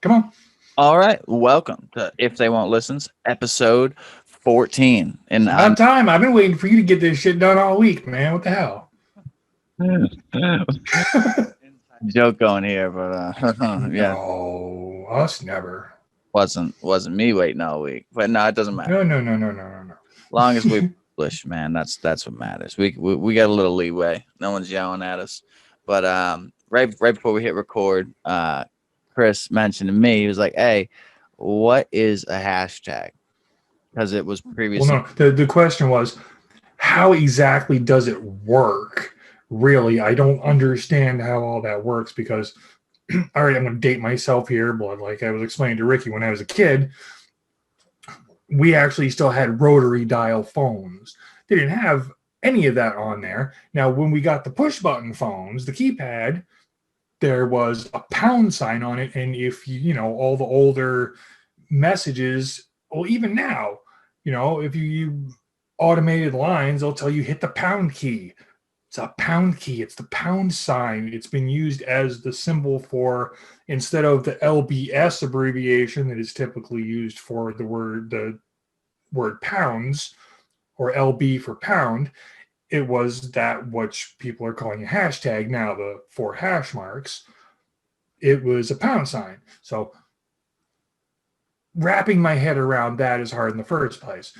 Come on. All right, welcome to If They Won't Listens, episode 14. And It's about time. I've been waiting for you to get this shit done all week, man. What the hell? joke going here, but yeah, No, us never. wasn't me waiting all week. But no, it doesn't matter. No. Long as we publish, man, that's what matters. We got a little leeway. No one's yelling at us. But right before we hit record, Chris mentioned to me, he was like, "Hey, what is a hashtag?" Because it was Well, previously. no. The question was, how exactly does it work? Really, I don't understand how all that works because, all right, I'm going to date myself here, but like I was explaining to Ricky, when I was a kid, we actually still had rotary dial phones. They didn't have any of that on there. Now, when we got the push button phones, the keypad, there was a pound sign on it. And if all the older messages, well, even now, if you automated lines, they'll tell you hit the pound key. It's a pound key. It's the pound sign. It's been used as the symbol for, instead of the LBS abbreviation that is typically used for the word pounds, or LB for pound. It was that which people are calling a hashtag now, the 4 hash marks. It was a pound sign. So wrapping my head around that is hard in the first place.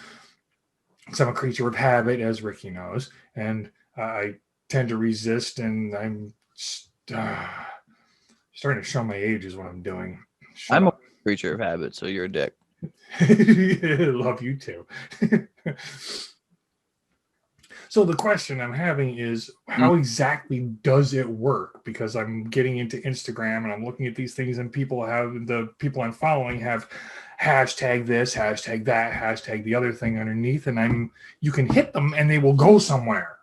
Because I'm a creature of habit, as Ricky knows, and I tend to resist, and I'm starting to show my age is what I'm doing. Shut I'm a up. creature of habit, so you're a dick. Love you too. So the question I'm having is, Mm. how exactly does it work? Because I'm getting into Instagram and I'm looking at these things, and the people I'm following have hashtag this, hashtag that, hashtag the other thing underneath, and you can hit them and they will go somewhere.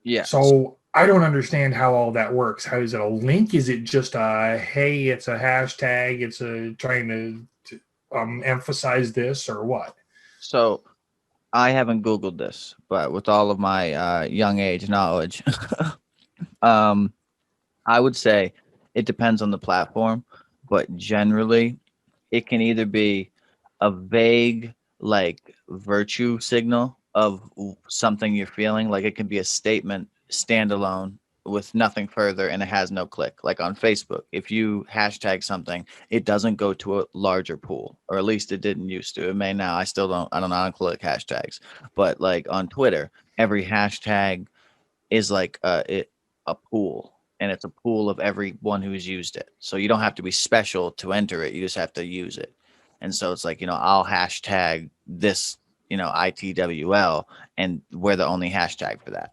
Yeah. So I don't understand how all that works. How is it a link? Is it just hey, it's a hashtag, it's a trying to emphasize this, or what? So I haven't Googled this, but with all of my young age knowledge, um, I would say it depends on the platform, but generally it can either be a vague, like, virtue signal of something you're feeling, like it can be a statement standalone with nothing further and it has no click. Like on Facebook, if you hashtag something, it doesn't go to a larger pool, or at least it didn't used to. It may now. I don't know how to click hashtags, but like on Twitter, every hashtag is like a pool, and it's a pool of everyone who's used it. So you don't have to be special to enter it. You just have to use it. And so it's like, I'll hashtag this, ITWL, and we're the only hashtag for that.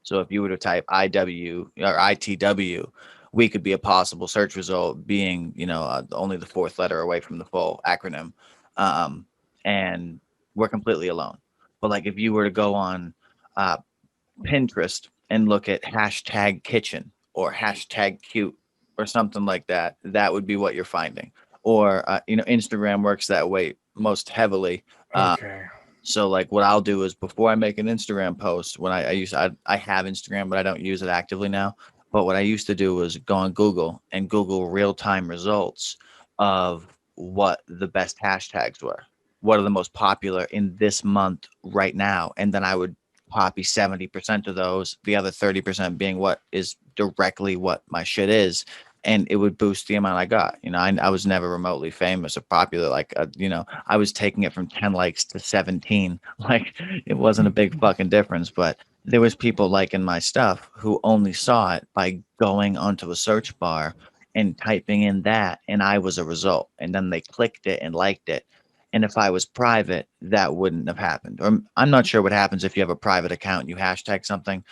So if you were to type IW or ITW, we could be a possible search result, being, only the fourth letter away from the full acronym. Um, and we're completely alone. But like if you were to go on uh, Pinterest and look at hashtag kitchen or hashtag cute or something like that, that would be what you're finding. Or, Instagram works that way most heavily. Uh, Okay. so like what I'll do is, before I make an Instagram post, when I have Instagram, but I don't use it actively now. But what I used to do was go on Google and Google real time results of what the best hashtags were. What are the most popular in this month right now? And then I would copy 70% of those, the other 30% being what is directly what my shit is. And it would boost the amount I got. I was never remotely famous or popular. Like, I was taking it from 10 likes to 17. Like, it wasn't a big fucking difference, but there was people liking my stuff who only saw it by going onto a search bar and typing in that, and I was a result. And then they clicked it and liked it. And if I was private, that wouldn't have happened. Or I'm not sure what happens if you have a private account and you hashtag something.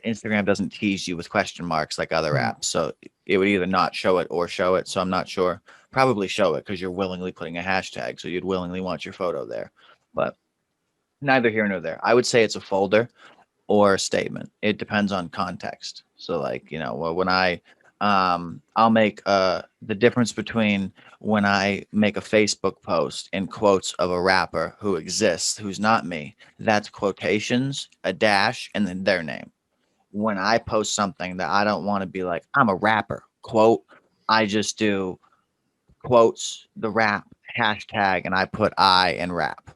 Instagram doesn't tease you with question marks like other Hmm. apps, so it would either not show it or show it. So I'm not sure. Probably show it because you're willingly putting a hashtag, so you'd willingly want your photo there. But neither here nor there. I would say it's a folder or a statement. It depends on context. So like, when I'll make the difference between when I make a Facebook post in quotes of a rapper who exists, who's not me, that's quotations, a dash, and then their name. When I post something that I don't want to be like, I'm a rapper, quote, I just do quotes, the rap, hashtag, and I put I in rap.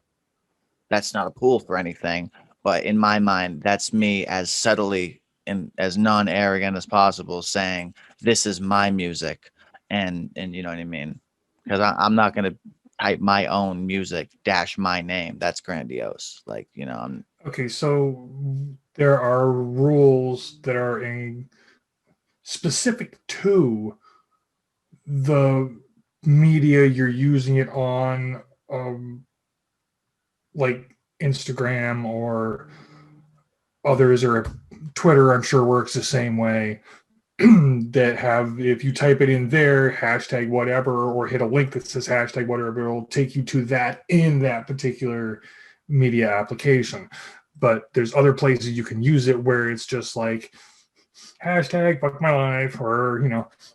That's not a pool for anything, but in my mind, that's me as subtly and as non-arrogant as possible saying this is my music, and you know what I mean? Because I'm not gonna type my own music dash my name. That's grandiose. Like I'm Okay, so there are rules that are specific to the media you're using it on, like Instagram or others, or Twitter, I'm sure works the same way. That have, if you type it in there, hashtag whatever, or hit a link that says hashtag whatever, it'll take you to that in that particular media application. But there's other places you can use it where it's just like hashtag fuck my life, or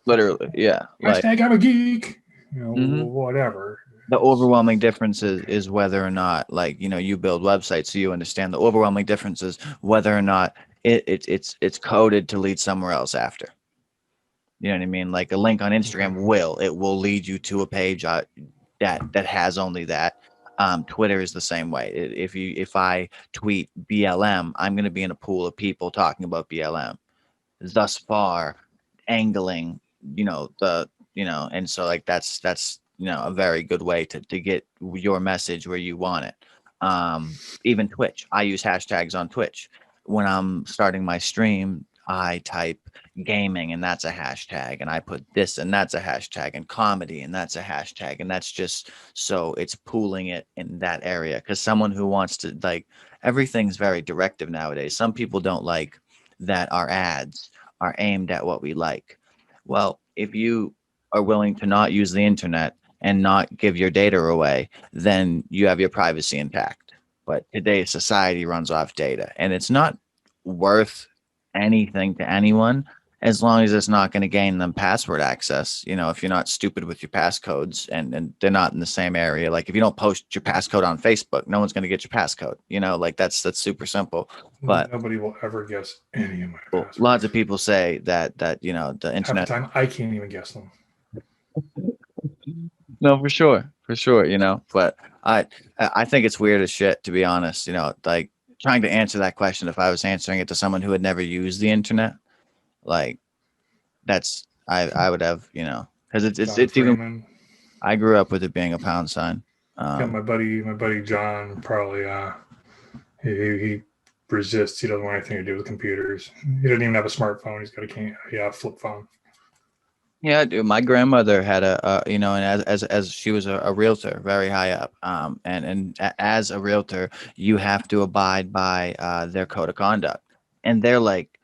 literally, yeah, like. hashtag I'm a geek, Mhm. whatever. The overwhelming difference is whether or not, like, you build websites, so you understand the overwhelming difference is whether or not it's coded to lead somewhere else after. You know what I mean? Like a link on Instagram will lead you to a page that has only that. Twitter is the same way. If I tweet BLM, I'm going to be in a pool of people talking about BLM. Thus far, angling, and so like that's a very good way to get your message where you want it. Even Twitch, I use hashtags on Twitch. When I'm starting my stream, I type gaming and that's a hashtag, and I put this and that's a hashtag, and comedy and that's a hashtag, and that's just so it's pooling it in that area. Because someone who wants to, like, everything's very directive nowadays. Some people don't like that our ads are aimed at what we like. Well, if you are willing to not use the internet and not give your data away, then you have your privacy intact. But today's society runs off data, and it's not worth anything to anyone as long as it's not going to gain them password access. If you're not stupid with your passcodes, and they're not in the same area. Like if you don't post your passcode on Facebook, no one's going to get your passcode. Like that's super simple. But Nobody will ever guess any of my well, passwords. lots of people say that the Half the internet. time, I can't even guess them. No, for sure, for sure. But I think it's weird as shit, to be honest. Like trying to answer that question, if I was answering it to someone who had never used the internet, like that's I would have, because John it's even. Freeman. I grew up with it being a pound sign. Yeah, my buddy John probably he resists. He doesn't want anything to do with computers. He doesn't even have a smartphone. He's got a flip phone. Yeah, dude. My grandmother had and as she was a realtor, very high up. As a realtor, you have to abide by their code of conduct, and they're like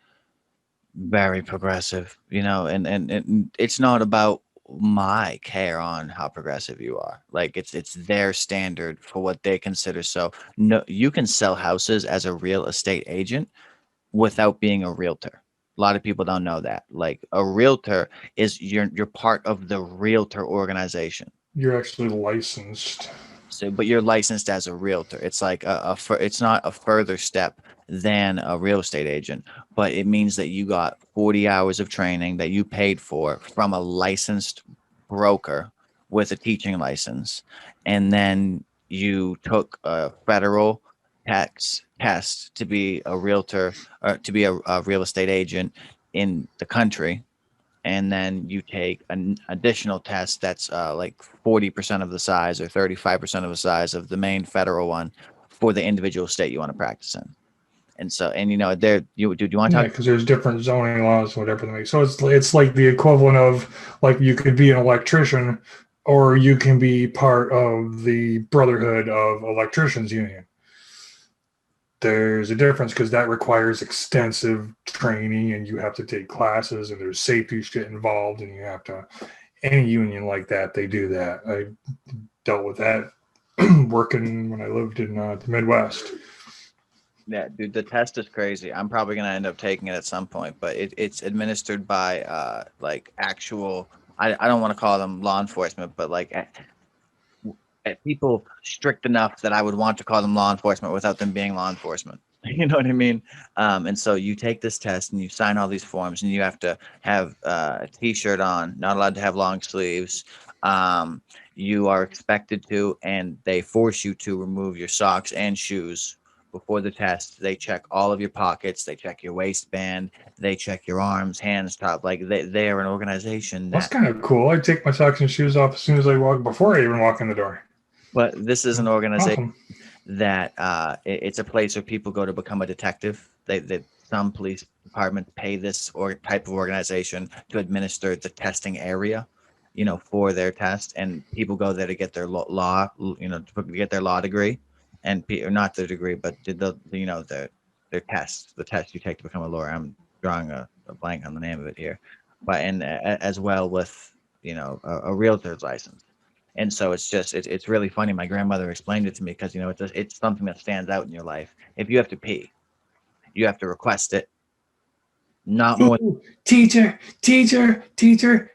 very progressive, and it's not about my care on how progressive you are. Like it's their standard for what they consider. So no, you can sell houses as a real estate agent without being a realtor. A lot of people don't know that. Like a realtor is you're part of the realtor organization. You're actually licensed. So, but you're licensed as a realtor. It's like it's not a further step than a real estate agent, but it means that you got 40 hours of training that you paid for from a licensed broker with a teaching license, and then you took a federal tax test to be a realtor or to be a real estate agent in the country, and then you take an additional test that's like 40% of the size or 35% of the size of the main federal one for the individual state you want to practice in. And so, and there, do you want to Yeah, talk? because there's different zoning laws, whatever they make. So it's like the equivalent of, like, you could be an electrician, or you can be part of the Brotherhood of Electricians Union. There's a difference because that requires extensive training, and you have to take classes, and there's safety shit involved, and you have to. Any union like that, they do that. I dealt with that working when I lived in the Midwest. Yeah, dude, the test is crazy. I'm probably gonna end up taking it at some point, but it's administered by like actual. I don't want to call them law enforcement, but like at people strict enough that I would want to call them law enforcement without them being law enforcement. You know what I mean? And so you take this test and you sign all these forms, and you have to have a t-shirt on, not allowed to have long sleeves. Um, you are expected to, and they force you to remove your socks and shoes before the test. They check all of your pockets, they check your waistband, they check your arms, hands, top. Like they are an organization That's that, kind of cool. I take my socks and shoes off as soon as I walk, before I even walk in the door. but this is an organization Awesome. that it's a place where people go to become a detective. Some police departments pay this or type of organization to administer the testing area, for their test, and people go there to get their law, to get their law degree, and or not their degree, but their test, the test you take to become a lawyer. I'm drawing a blank on the name of it here, but and as well with a realtor's license. And so it's really funny. My grandmother explained it to me because it's something that stands out in your life. If you have to pee, you have to request it. Not more Ooh, teacher, teacher, teacher.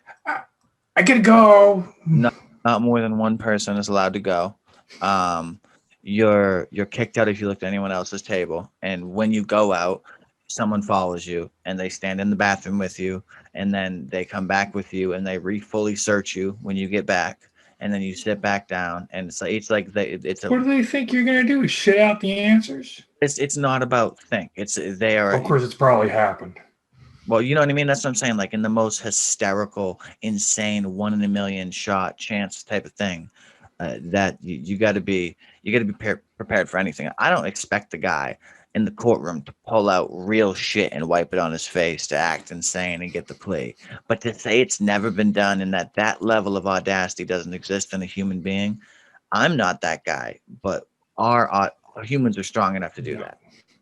I gotta go. not, not more than one person is allowed to go. Um, you're kicked out if you look at anyone else's table. And when you go out, someone follows you and they stand in the bathroom with you, and then they come back with you and they fully search you when you get back. And then you sit back down, and it's like What do they think you're gonna do? Shit out the answers? it's not about think. It's they are Of course, it's probably happened. well, you know what I mean? That's what I'm saying. Like in the most hysterical, insane, 1 in a million shot chance type of thing, that you got to be prepared for anything. I don't expect the guy in the courtroom to pull out real shit and wipe it on his face to act insane and get the plea. But to say it's never been done and that level of audacity doesn't exist in a human being, I'm not that guy. But our humans are strong enough to do No. that.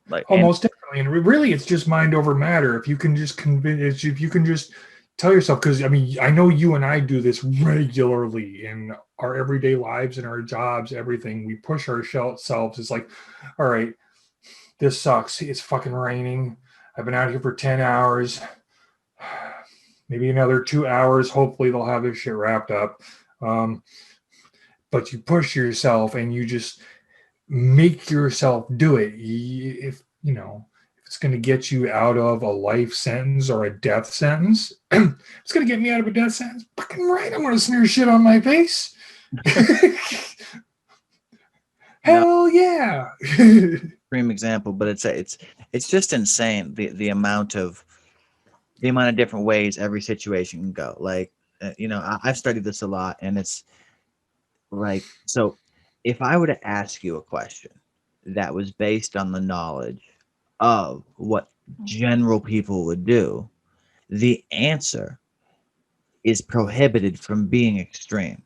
Like, and Almost definitely. And really, it's just mind over matter. If you can just convince, if you can just tell yourself, because I mean, I know you and I do this regularly in our everyday lives and our jobs, everything. We push ourselves. It's like, all right, this sucks. It's fucking raining. I've been out here for 10 hours. Maybe another 2 hours. Hopefully, they'll have this shit wrapped up. Um, but you push yourself and you just make yourself do it. If if it's going to get you out of a life sentence or a death sentence, it's going to get me out of a death sentence. Fucking right, I'm going to smear shit on my face. no, Hell yeah. extreme example, but it's just insane the amount of different ways every situation can go. Like, I've studied this a lot, and it's like, so if I were to ask you a question that was based on the knowledge of what general people would do, the answer is prohibited from being extreme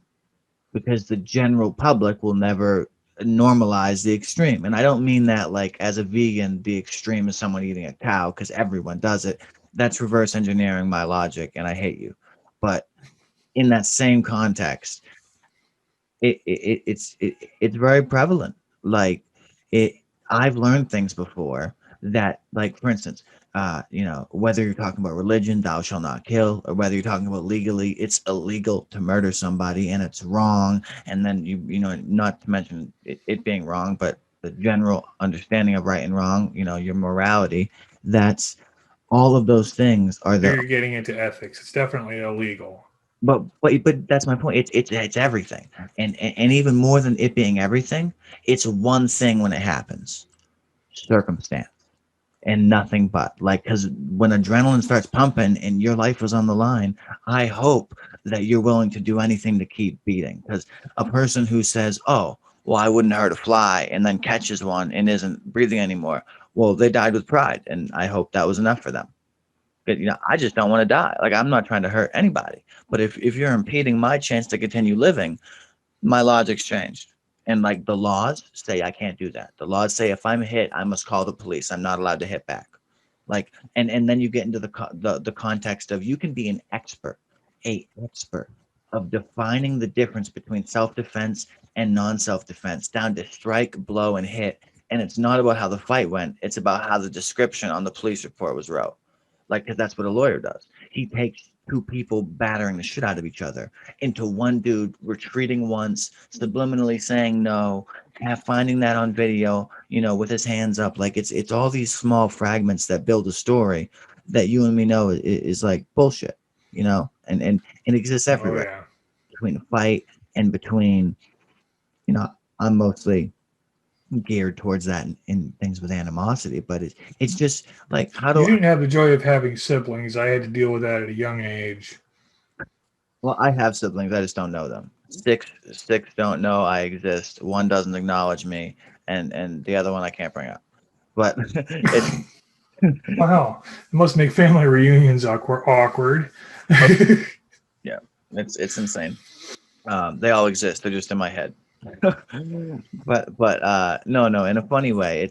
because the general public will never normalize the extreme. And I don't mean that like as a vegan, the extreme is someone eating a cow because everyone does it. That's reverse engineering my logic, and I hate you. But in that same context, it's very prevalent. Like it, I've learned things before that, like for instance, whether you're talking about religion, thou shalt not kill, or whether you're talking about legally, it's illegal to murder somebody and it's wrong. And then not to mention it being wrong, but the general understanding of right and wrong, your morality. That's all of those things are Now there. you're getting into ethics. It's definitely illegal. But that's my point. It's everything, and even more than it being everything, it's one thing when it happens, circumstance, and nothing but. Like, because when adrenaline starts pumping and your life is on the line, I hope that you're willing to do anything to keep beating. Because a person who says, "Oh, well, I wouldn't hurt a fly," and then catches one and isn't breathing anymore, well, they died with pride, and I hope that was enough for them. But, I just don't want to die. Like, I'm not trying to hurt anybody. But if you're impeding my chance to continue living, my logic's changed. And like the laws say I can't do that. The laws say if I'm hit, I must call the police. I'm not allowed to hit back. Like, and then you get into the context of you can be an expert, a expert of defining the difference between self-defense and non-self-defense down to strike, blow, and hit. And it's not about how the fight went. It's about how the description on the police report was wrote. Like, because that's what a lawyer does. He takes two people battering the shit out of each other into one dude retreating once, subliminally saying no, finding that on video, with his hands up. Like, it's all these small fragments that build a story that you and me know is like bullshit, and it exists Oh everywhere, yeah. between a fight and between, you know, I'm mostly geared towards that in things with animosity, but it's just like, how You do didn't have the joy of having siblings. I had to deal with that at a young age. well, I have siblings, I just don't know them. Six don't know I exist. One doesn't acknowledge me, and the other one I can't bring up. But it's Wow. It must make family reunions awkward. yeah, it's insane. They all exist. They're just in my head. But no, in a funny way,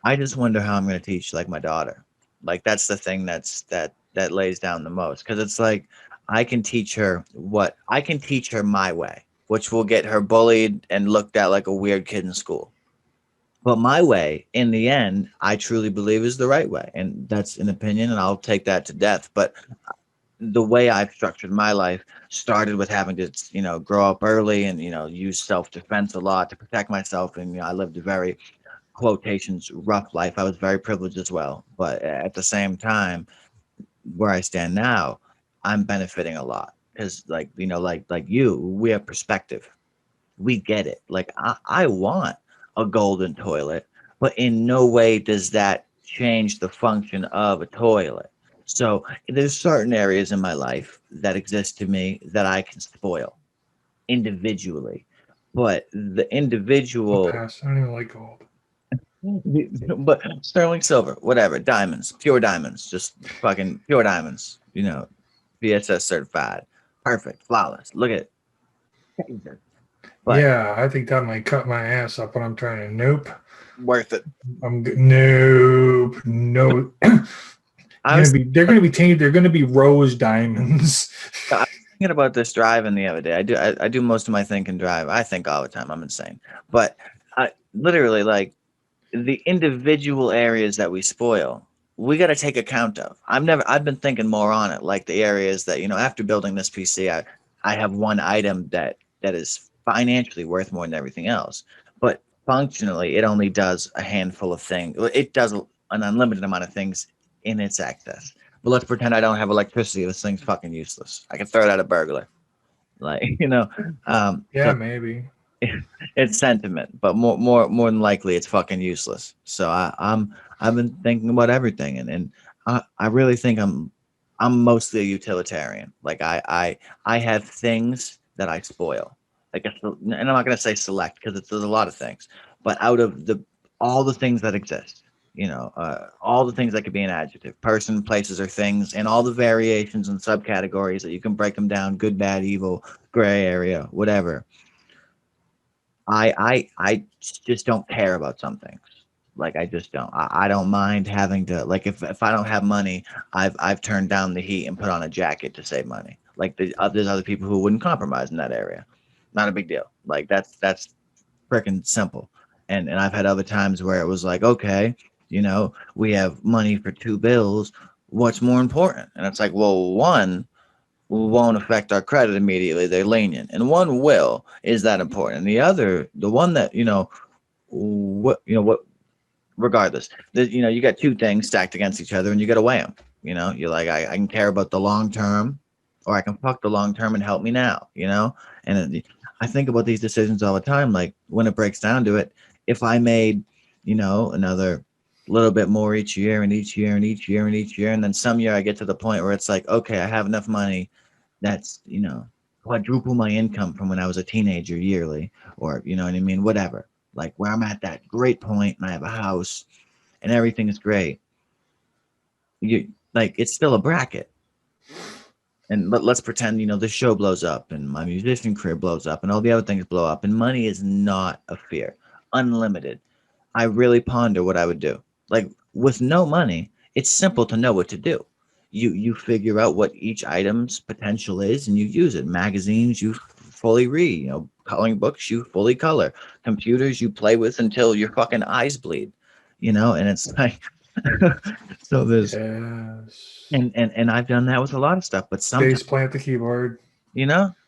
I just wonder how I'm going to teach like my daughter. Like, that's the thing that lays down the most, because it's like I can teach her my way, which will get her bullied and looked at like a weird kid in school. But my way, in the end, I truly believe is the right way, and that's an opinion, and I'll take that to death. But the way I've structured my life started with having to, grow up early and, use self-defense a lot to protect myself. And, I lived a very, quotations, rough life. I was very privileged as well. But at the same time, where I stand now, I'm benefiting a lot because, like, like you, we have perspective. We get it. Like, I want a golden toilet, but in no way does that change the function of a toilet. So there's certain areas in my life that exist to me that I can spoil individually, but the I'll individual, pass. I don't even like gold. but sterling silver, whatever, diamonds, pure diamonds, just fucking pure diamonds, VSS certified, perfect, flawless. Look at it. But Yeah, I think that might cut my ass up when I'm trying to nope. worth it. Nope. No. I was They're gonna be tainted. They're gonna be rose diamonds. I was thinking about this driving the other day. I do most of my thinking drive. I think all the time. I'm insane. But I literally, like, the individual areas that we spoil, we got to take account of. I've been thinking more on it, like the areas that, after building this PC, I have one item that is financially worth more than everything else. But functionally, it only does a handful of things. It does an unlimited amount of things in its access. But let's pretend I don't have electricity. This thing's fucking useless. I can throw it at a burglar. Like, Yeah, so maybe. it's sentiment, but more than likely it's fucking useless. So I've been thinking about everything, and I really think I'm mostly a utilitarian. Like, I have things that I spoil. Like, and I'm not gonna say select because there's a lot of things, but out of all the things that exist, all the things that could be an adjective, person, places, or things, and all the variations and subcategories that you can break them down: good, bad, evil, gray area, whatever. I just don't care about some things. Like, I just don't. I don't mind having to, like, if I don't have money, I've turned down the heat and put on a jacket to save money. Like, there's other people who wouldn't compromise in that area. Not a big deal. Like, that's freaking simple. And I've had other times where it was like, okay, we have money for two bills. What's more important? And it's like, well, one won't affect our credit immediately. They're lenient, and one will. Is that important? And the other, the one that, what, regardless, you got two things stacked against each other, and you got to weigh them. You're like, I can care about the long term, or I can fuck the long term and help me now. And I think about these decisions all the time. Like, when it breaks down to it, if I made, another little bit more each year and each year and each year and each year, and then some year I get to the point where it's like, okay, I have enough money that's, quadruple my income from when I was a teenager yearly, or, you know what I mean, whatever. Like, where I'm at that great point and I have a house and everything is great. It's still a bracket. And let's pretend, the show blows up and my musician career blows up and all the other things blow up, and money is not a fear. Unlimited. I really ponder what I would do. Like, with no money, it's simple to know what to do. You figure out what each item's potential is and you use it. Magazines, you fully read. Coloring books, you fully color. Computers, you play with until your fucking eyes bleed. And it's like, So there's Yes. and I've done that with a lot of stuff, but sometimes, Face plant the keyboard.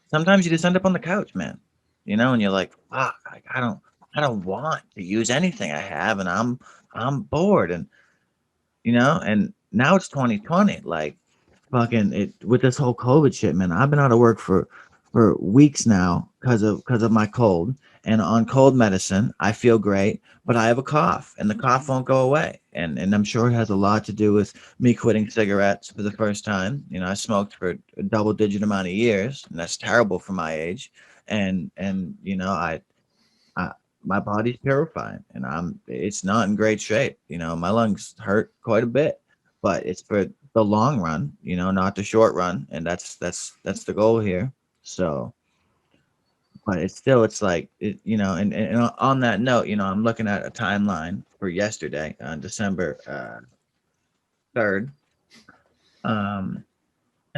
sometimes you just end up on the couch, man. And you're like, fuck, like, I don't want to use anything I have, and I'm bored, and now it's 2020, like fucking it with this whole COVID shit, man. I've been out of work for weeks now because of my cold, and on cold medicine, I feel great, but I have a cough, and the cough won't go away, and I'm sure it has a lot to do with me quitting cigarettes for the first time. I smoked for a double-digit amount of years, and that's terrible for my age, and I my body's purifying, and it's not in great shape. My lungs hurt quite a bit, but it's for the long run, not the short run, and that's the goal here. So, but it's like and on that note, I'm looking at a timeline for yesterday on December 3rd. And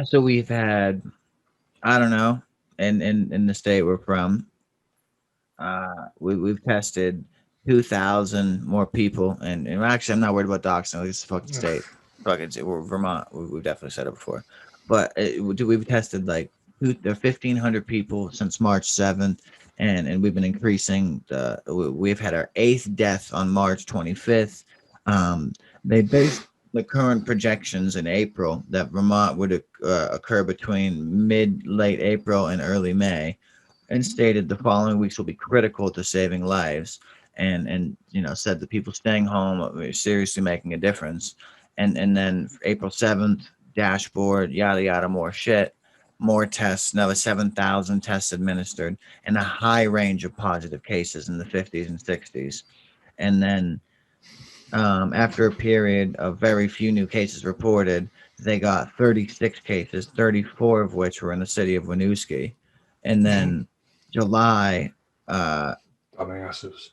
so we've had, I don't know, in the state we're from, we've tested 2,000 more people, and actually I'm not worried about doxing. It's a fucking state. We're Vermont. We've definitely said it before, but we've tested like 1,500 people since March 7th, and we've been increasing. We've had our 8th death on March 25th. They based the current projections in April that Vermont would occur between late April and early May, and stated the following weeks will be critical to saving lives, and said the people staying home are seriously making a difference. And then April 7th, dashboard, yada yada, more shit, more tests, another 7,000 tests administered, and a high range of positive cases in the 50s and 60s. And then after a period of very few new cases reported, they got 36 cases, 34 of which were in the city of Winooski. And then July, Dumbasses.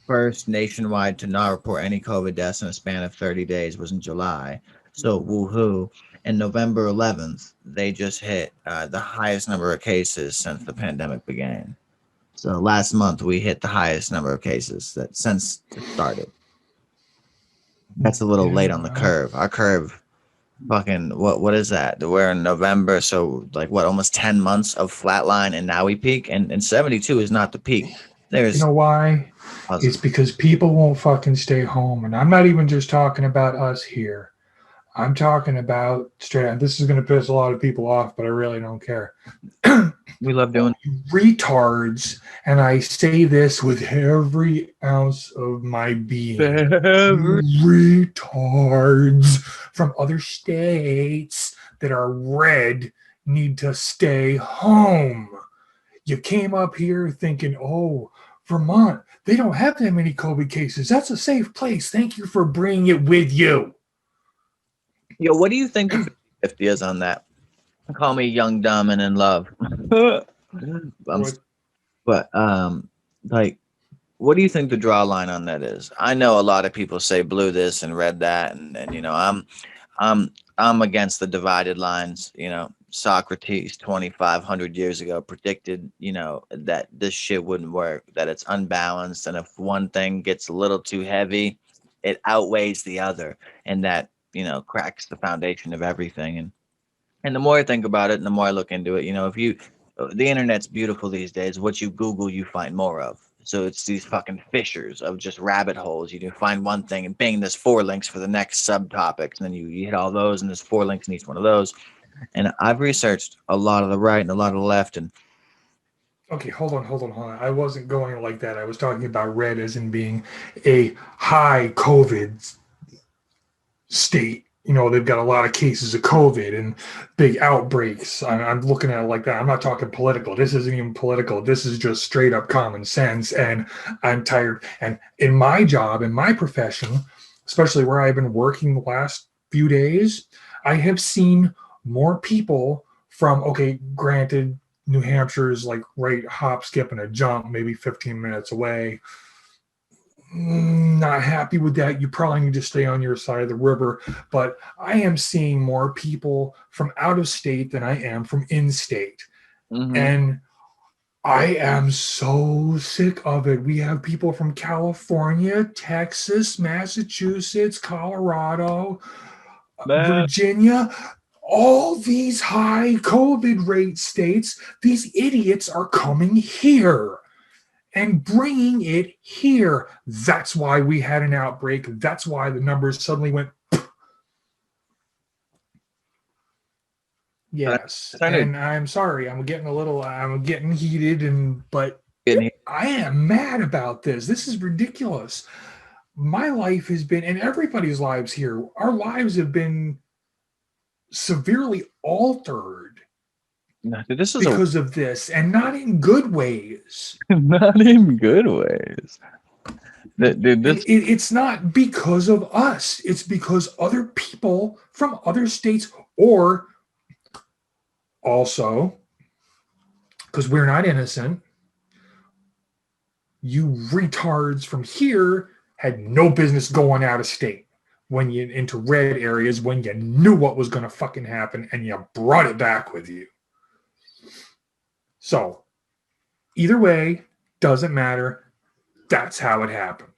first nationwide to not report any COVID deaths in a span of 30 days was in July. So woohoo. And November 11th, they just hit the highest number of cases since the pandemic began. So last month we hit the highest number of cases that since it started. That's a little late on the curve. Our curve, fucking, what is that? We're in November, so like what, almost 10 months of flatline, and now we peak. And 72 is not the peak. You know why? It's because people won't fucking stay home. And I'm not even just talking about us here. I'm talking about straight on. This is going to piss a lot of people off, but I really don't care. We love doing retards, and I say this with every ounce of my being. Retards from other states that are red need to stay home. You came up here thinking, oh, Vermont, they don't have that many COVID cases. That's a safe place. Thank you for bringing it with you. Yo, what do you think the 50 is on that? Call me young, dumb, and in love. But like, what do you think the draw line on that is? I know a lot of people say blue this and red that, and I'm against the divided lines. Socrates 2,500 years ago predicted, that this shit wouldn't work, that it's unbalanced, and if one thing gets a little too heavy, it outweighs the other, and that cracks the foundation of everything. And the more I think about it, and the more I look into it, the internet's beautiful these days. What you Google, you find more of. So it's these fucking fissures of just rabbit holes. You can find one thing and bang, there's 4 links for the next subtopics. And then you hit all those, and there's 4 links in each one of those. And I've researched a lot of the right and a lot of the left. And okay, hold on. I wasn't going like that. I was talking about red as in being a high COVID state. They've got a lot of cases of COVID and big outbreaks. I'm looking at it like that. I'm not talking political. This isn't even political. This is just straight up common sense. And I'm tired. And in my job, in my profession, especially where I've been working the last few days, I have seen more people from, okay, granted, New Hampshire is like right hop, skip, and a jump, maybe 15 minutes away. Not happy with that. You probably need to stay on your side of the river. But I am seeing more people from out of state than I am from in state. Mm-hmm. And I am so sick of it. We have people from California, Texas, Massachusetts, Colorado, Man. Virginia, all these high COVID rate states. These idiots are coming here and bringing it here. That's why we had an outbreak. That's why the numbers suddenly went. Yes, I know and I'm sorry. I'm getting heated, but getting here. I am mad about this. This is ridiculous. My life has been, and everybody's lives here, our lives have been severely altered No, dude, this is a because of this, and not in good ways. not in good ways. Dude, And this it's not because of us, it's because other people from other states, or also because we're not innocent, you retards from here had no business going out of state when you into red areas when you knew what was going to fucking happen and you brought it back with you. So either way, doesn't matter. That's how it happened.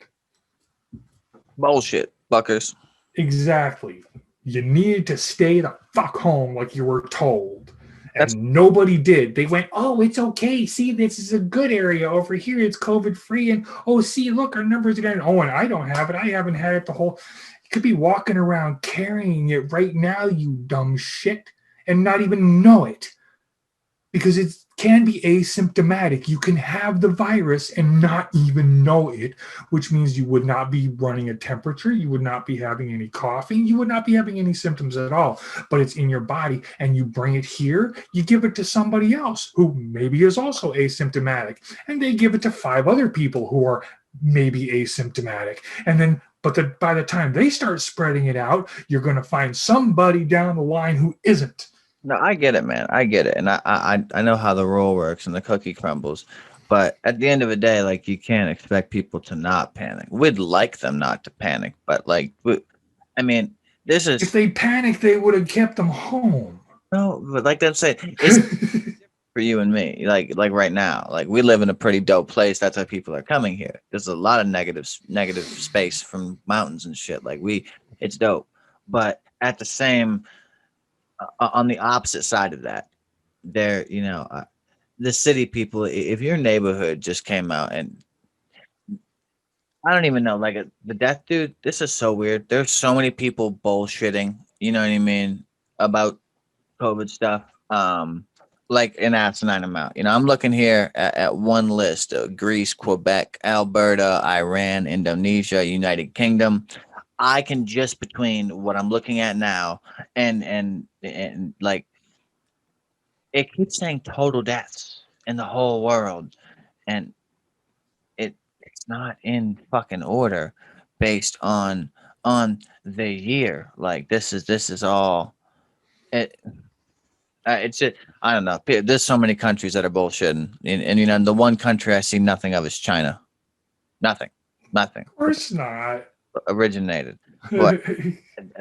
bullshit, fuckers. Exactly. You needed to stay the fuck home like you were told. That's And nobody did. They went, oh, it's okay. See, this is a good area over here. It's COVID free. And oh, see, look, our numbers again. Oh, and I don't have it. I haven't had it the whole. You could be walking around carrying it right now, you dumb shit, and not even know it. Because it can be asymptomatic. You can have the virus and not even know it, which means you would not be running a temperature, you would not be having any coughing, you would not be having any symptoms at all. But it's in your body, and you bring it here, you give it to somebody else who maybe is also asymptomatic, and they give it to 5 other people who are maybe asymptomatic. And then by the time they start spreading it out, you're going to find somebody down the line who isn't. no, I get it, man. I get it, and I know how the roll works and the cookie crumbles. But at the end of the day, like you can't expect people to not panic. We'd like them not to panic, but I mean, this If is they panicked, they would have kept them home. no, but like them say, it's for you and me. Like right now, like we live in a pretty dope place. That's why people are coming here. There's a lot of negative space from mountains and shit. It's dope. But at the same, on the opposite side of that, there, the city people. If your neighborhood just came out and I don't even know, like the death, dude. This is so weird. There's so many people bullshitting. You know what I mean about COVID stuff. Like an asinine amount. I'm looking here at one list: Greece, Quebec, Alberta, Iran, Indonesia, United Kingdom. I can just between what I'm looking at now and like it keeps saying total deaths in the whole world, and it's not in fucking order based on the year. Like this is all it. It's it. I don't know. There's so many countries that are bullshitting, and the one country I see nothing of is China. Nothing, nothing Of course not. originated. But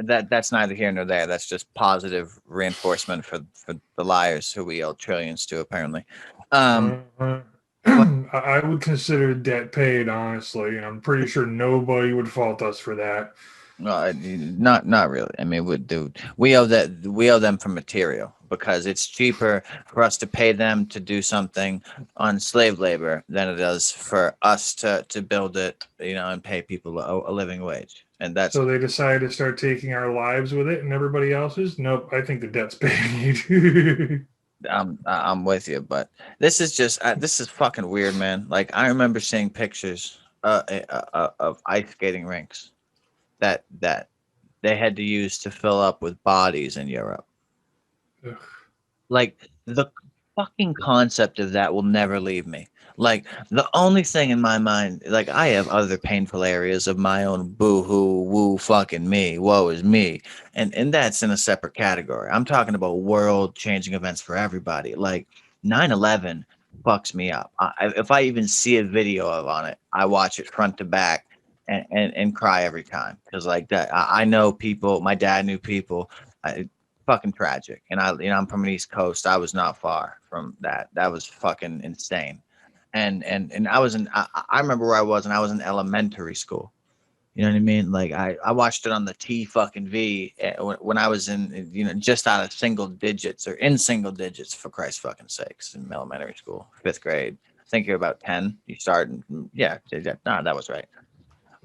that's neither here nor there. That's just positive reinforcement for the liars who we owe trillions to, apparently. Um, but I would consider debt paid, honestly. I'm pretty sure nobody would fault us for that. not really. I mean, we owe them for material because it's cheaper for us to pay them to do something on slave labor than it is for us to build it, and pay people a living wage. And that's So they decided to start taking our lives with it and everybody else's? Nope, I think the debt's paid. I'm with you, but this is fucking weird, man. Like I remember seeing pictures of ice skating rinks that they had to use to fill up with bodies in Europe. Ugh. Like the fucking concept of that will never leave me. Like the only thing in my mind, like I have other painful areas of my own boo hoo woo fucking me, woe is me, and that's in a separate category. I'm talking about world changing events for everybody. Like 9/11 fucks me up. If I even see a video on it, I watch it front to back and cry every time because like that. I know people. My dad knew people. fucking tragic. And I'm from the East Coast. I was not far from that. That was fucking insane. And I was I remember where I was, and I was in elementary school. You know what I mean? Like I watched it on the T fucking V when I was in, just out of single digits or in single digits, for Christ's fucking sakes, in elementary school, 5th grade. I think you're about 10. You start, yeah, nah, that was right.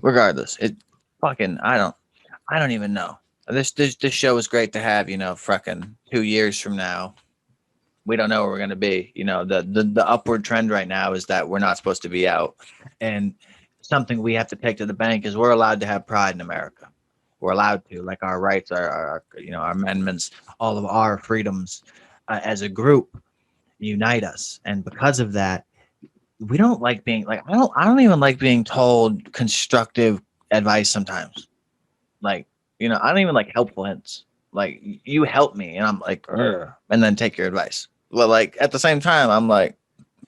Regardless, it fucking, I don't even know. This show is great to have, fucking 2 years from now. We don't know where we're going to be. The upward trend right now is that we're not supposed to be out. And something we have to take to the bank is we're allowed to have pride in America. We're allowed to, like, our rights, our amendments, all of our freedoms as a group unite us. And because of that, we don't like being like, I don't even like being told constructive advice sometimes. Like, I don't even like helpful hints. Like, you help me, and I'm like, "Urgh," and then take your advice. Well, like, at the same time, I'm like,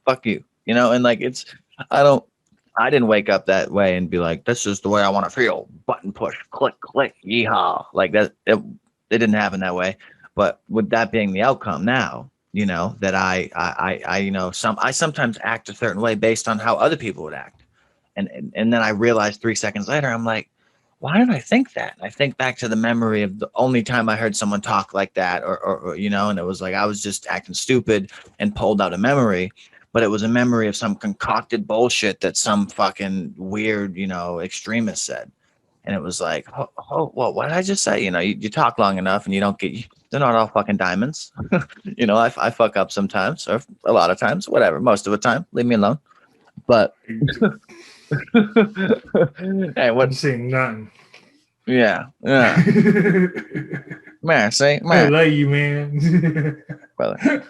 fuck you, and like, I didn't wake up that way and be like, this is the way I want to feel. Button push, click, click, yeehaw. Like that, it didn't happen that way. But with that being the outcome now, that I sometimes act a certain way based on how other people would act. And then I realized 3 seconds later, I'm like, why did I think that? I think back to the memory of the only time I heard someone talk like that, or and it was like I was just acting stupid and pulled out a memory, but it was a memory of some concocted bullshit that some fucking weird, extremist said. And it was like, oh, well, what did I just say? You talk long enough and you don't get, they're not all fucking diamonds. I fuck up sometimes, or a lot of times, whatever, most of the time, leave me alone. But hey, I'm saying nothing. Yeah. Man, say, I man, love you, man. brother.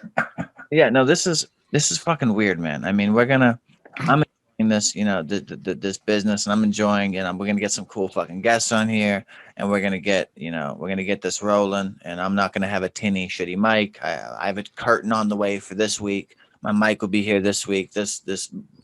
Yeah, no, this is fucking weird, man. I mean, I'm enjoying this, this business, and I'm enjoying it. And we're gonna get some cool fucking guests on here, and we're gonna get this rolling. And I'm not gonna have a tinny shitty mic. I have a curtain on the way for this week. My mic will be here this week. This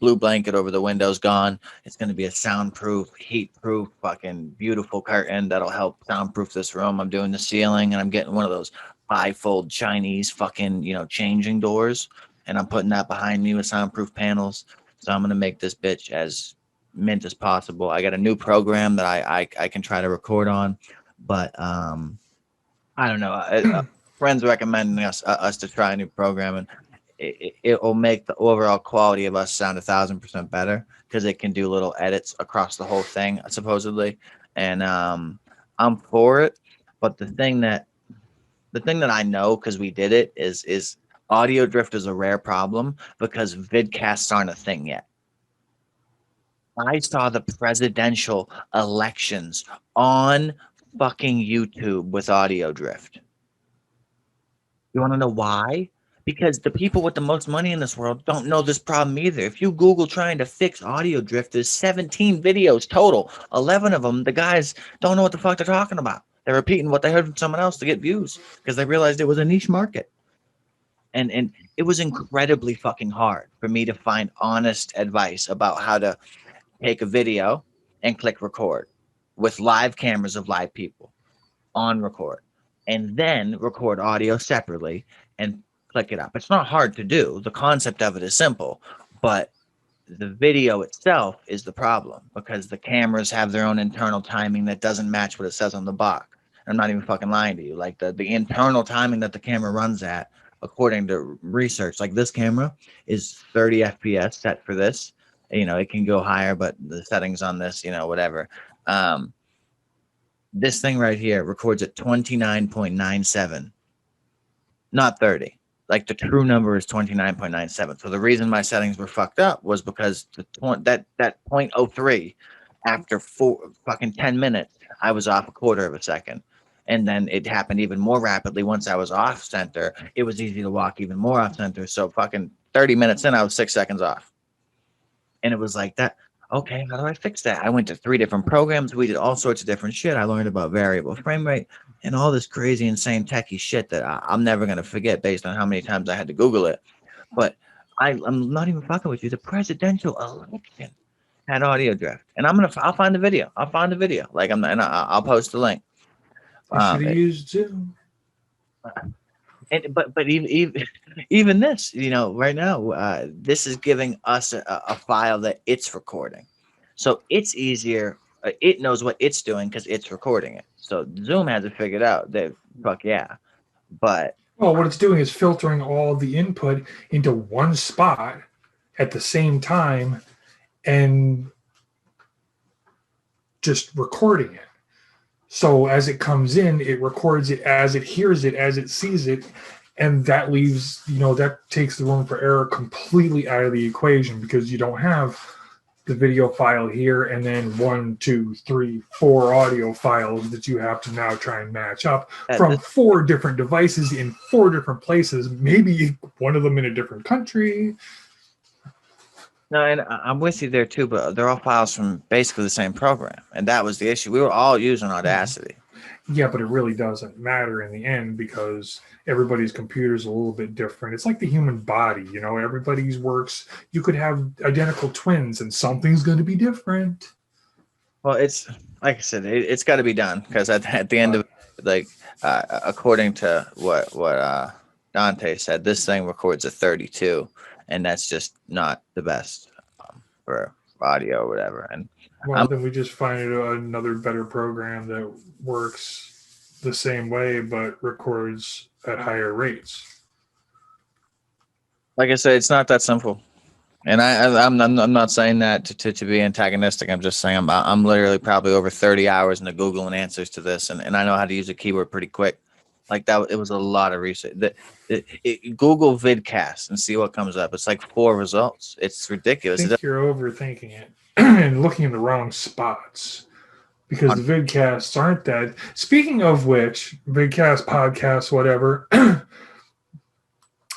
blue blanket over the window's gone. It's gonna be a soundproof, heat-proof, fucking beautiful curtain that'll help soundproof this room. I'm doing the ceiling, and I'm getting one of those bifold Chinese fucking, changing doors. And I'm putting that behind me with soundproof panels. So I'm going to make this bitch as mint as possible. I got a new program that I can try to record on, but I don't know. Friends recommending us to try a new program, and it will make the overall quality of us sound 1,000% better because it can do little edits across the whole thing, supposedly. And I'm for it. But the thing that I know, because we did it, is audio drift is a rare problem because vidcasts aren't a thing yet. I saw the presidential elections on fucking YouTube with audio drift. You want to know why? Because the people with the most money in this world don't know this problem either. If you Google trying to fix audio drift, there's 17 videos total. 11 of them, the guys don't know what the fuck they're talking about. They're repeating what they heard from someone else to get views because they realized it was a niche market. And it was incredibly fucking hard for me to find honest advice about how to take a video and click record with live cameras of live people on record, and then record audio separately and click it up. It's not hard to do. The concept of it is simple, but the video itself is the problem because the cameras have their own internal timing that doesn't match what it says on the box. I'm not even fucking lying to you. Like the internal timing that the camera runs at, according to research, like this camera is 30 FPS set for this. It can go higher, but the settings on this, whatever. This thing right here records at 29.97, not 30. Like the true number is 29.97. So the reason my settings were fucked up was because that 0.03 after fucking 10 minutes, I was off a quarter of a second. And then it happened even more rapidly once I was off center. It was easy to walk even more off center. So fucking 30 minutes in, I was 6 seconds off. And it was like that. Okay, how do I fix that? I went to 3 different programs. We did all sorts of different shit. I learned about variable frame rate and all this crazy, insane, techie shit that I'm never going to forget based on how many times I had to Google it. But I'm not even fucking with you. The presidential election had audio drift. And I'll find the video. I'll post the link. I should have used Zoom. And but even this, right now, this is giving us a file that it's recording, so it's easier. It knows what it's doing because it's recording it. So Zoom has it figured out. That fuck yeah, but Well, what it's doing is filtering all the input into one spot at the same time and just recording it. So as it comes in, it records it as it hears it, as it sees it, and that leaves, that takes the room for error completely out of the equation because you don't have the video file here and then 1, 2, 3, 4 audio files that you have to now try and match up from 4 different devices in 4 different places, maybe one of them in a different country. No, and I'm with you there too, but they're all files from basically the same program, and that was the issue. We were all using Audacity. Yeah, but it really doesn't matter in the end because everybody's computer is a little bit different. It's like the human body, everybody's works. You could have identical twins and something's going to be different. Well, it's like I said, it's got to be done because at the end of like, according to what Dante said, this thing records a 32, and that's just not the best for audio or whatever. And well, then we just find another better program that works the same way but records at higher rates. Like I said, it's not that simple. And I'm not saying that to be antagonistic. I'm just saying I'm literally probably over 30 hours into Googling answers to this, and I know how to use a keyword pretty quick. Like that, it was a lot of research. Google Vid-Cast and see what comes up. It's like 4 results. It's ridiculous. I think you're overthinking it and looking in the wrong spots because the vidcasts aren't that. Speaking of which, vidcast, podcasts, whatever. I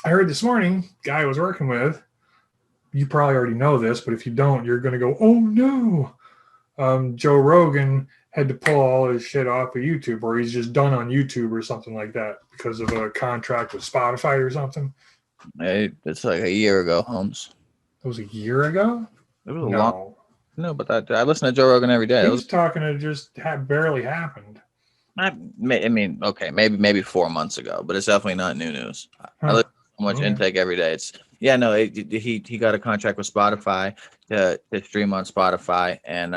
heard this morning, guy I was working with. You probably already know this, but if you don't, you're going to go, oh no. Joe Rogan had to pull all his shit off of YouTube, or he's just done on YouTube or something like that because of a contract with Spotify or something. It's like a year ago, Holmes. It was a year ago? It was long. No, but I listen to Joe Rogan every day. He was talking to just barely happened. I mean, okay, maybe 4 months ago, but it's definitely not new news. I listen to so much intake every day. He got a contract with Spotify to stream on Spotify, and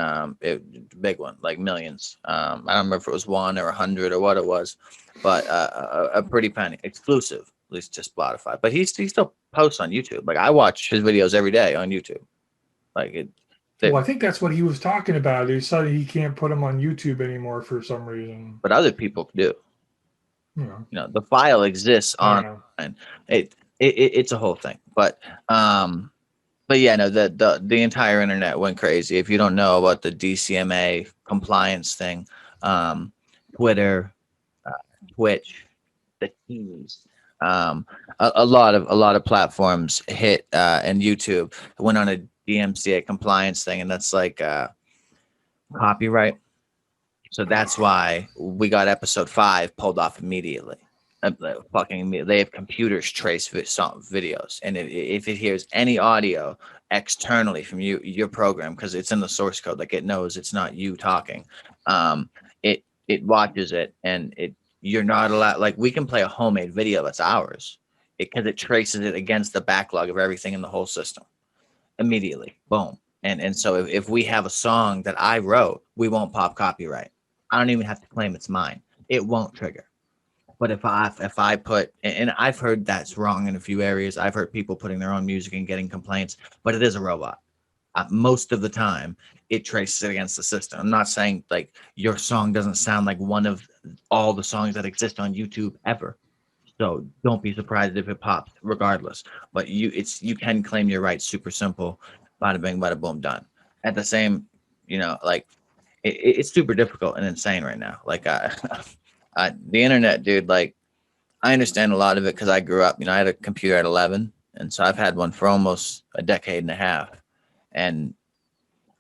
big one, like millions. I don't remember if it was 1 or 100 or what it was, but a pretty penny exclusive, at least to Spotify. But he still posts on YouTube. Like I watch his videos every day on YouTube. Well, I think that's what he was talking about. He said he can't put them on YouTube anymore for some reason. But other people do. The file exists online. It's a whole thing. But yeah, no, the entire internet went crazy. If you don't know about the DCMA compliance thing, Twitter, Twitch, the teams, a lot of platforms hit, and YouTube went on a DMCA compliance thing, and that's like copyright. So that's why we got episode 5 pulled off immediately. They have computers trace videos, and if it hears any audio externally from your program, because it's in the source code, like it knows it's not you talking, it watches it, and you're not allowed. Like we can play a homemade video that's ours, because it traces it against the backlog of everything in the whole system immediately. Boom. And so if we have a song that I wrote, we won't pop copyright. I don't even have to claim it's mine. It won't trigger. But if I put, and I've heard that's wrong in a few areas. I've heard people putting their own music and getting complaints, but it is a robot. Most of the time, it traces it against the system. I'm not saying like your song doesn't sound like one of all the songs that exist on YouTube ever. So don't be surprised if it pops regardless. But you can claim your rights super simple. Bada bing, bada boom, done. At the same, like it's super difficult and insane right now. Like the internet, dude, like I understand a lot of it because I grew up, I had a computer at 11. And so I've had one for almost a decade and a half. And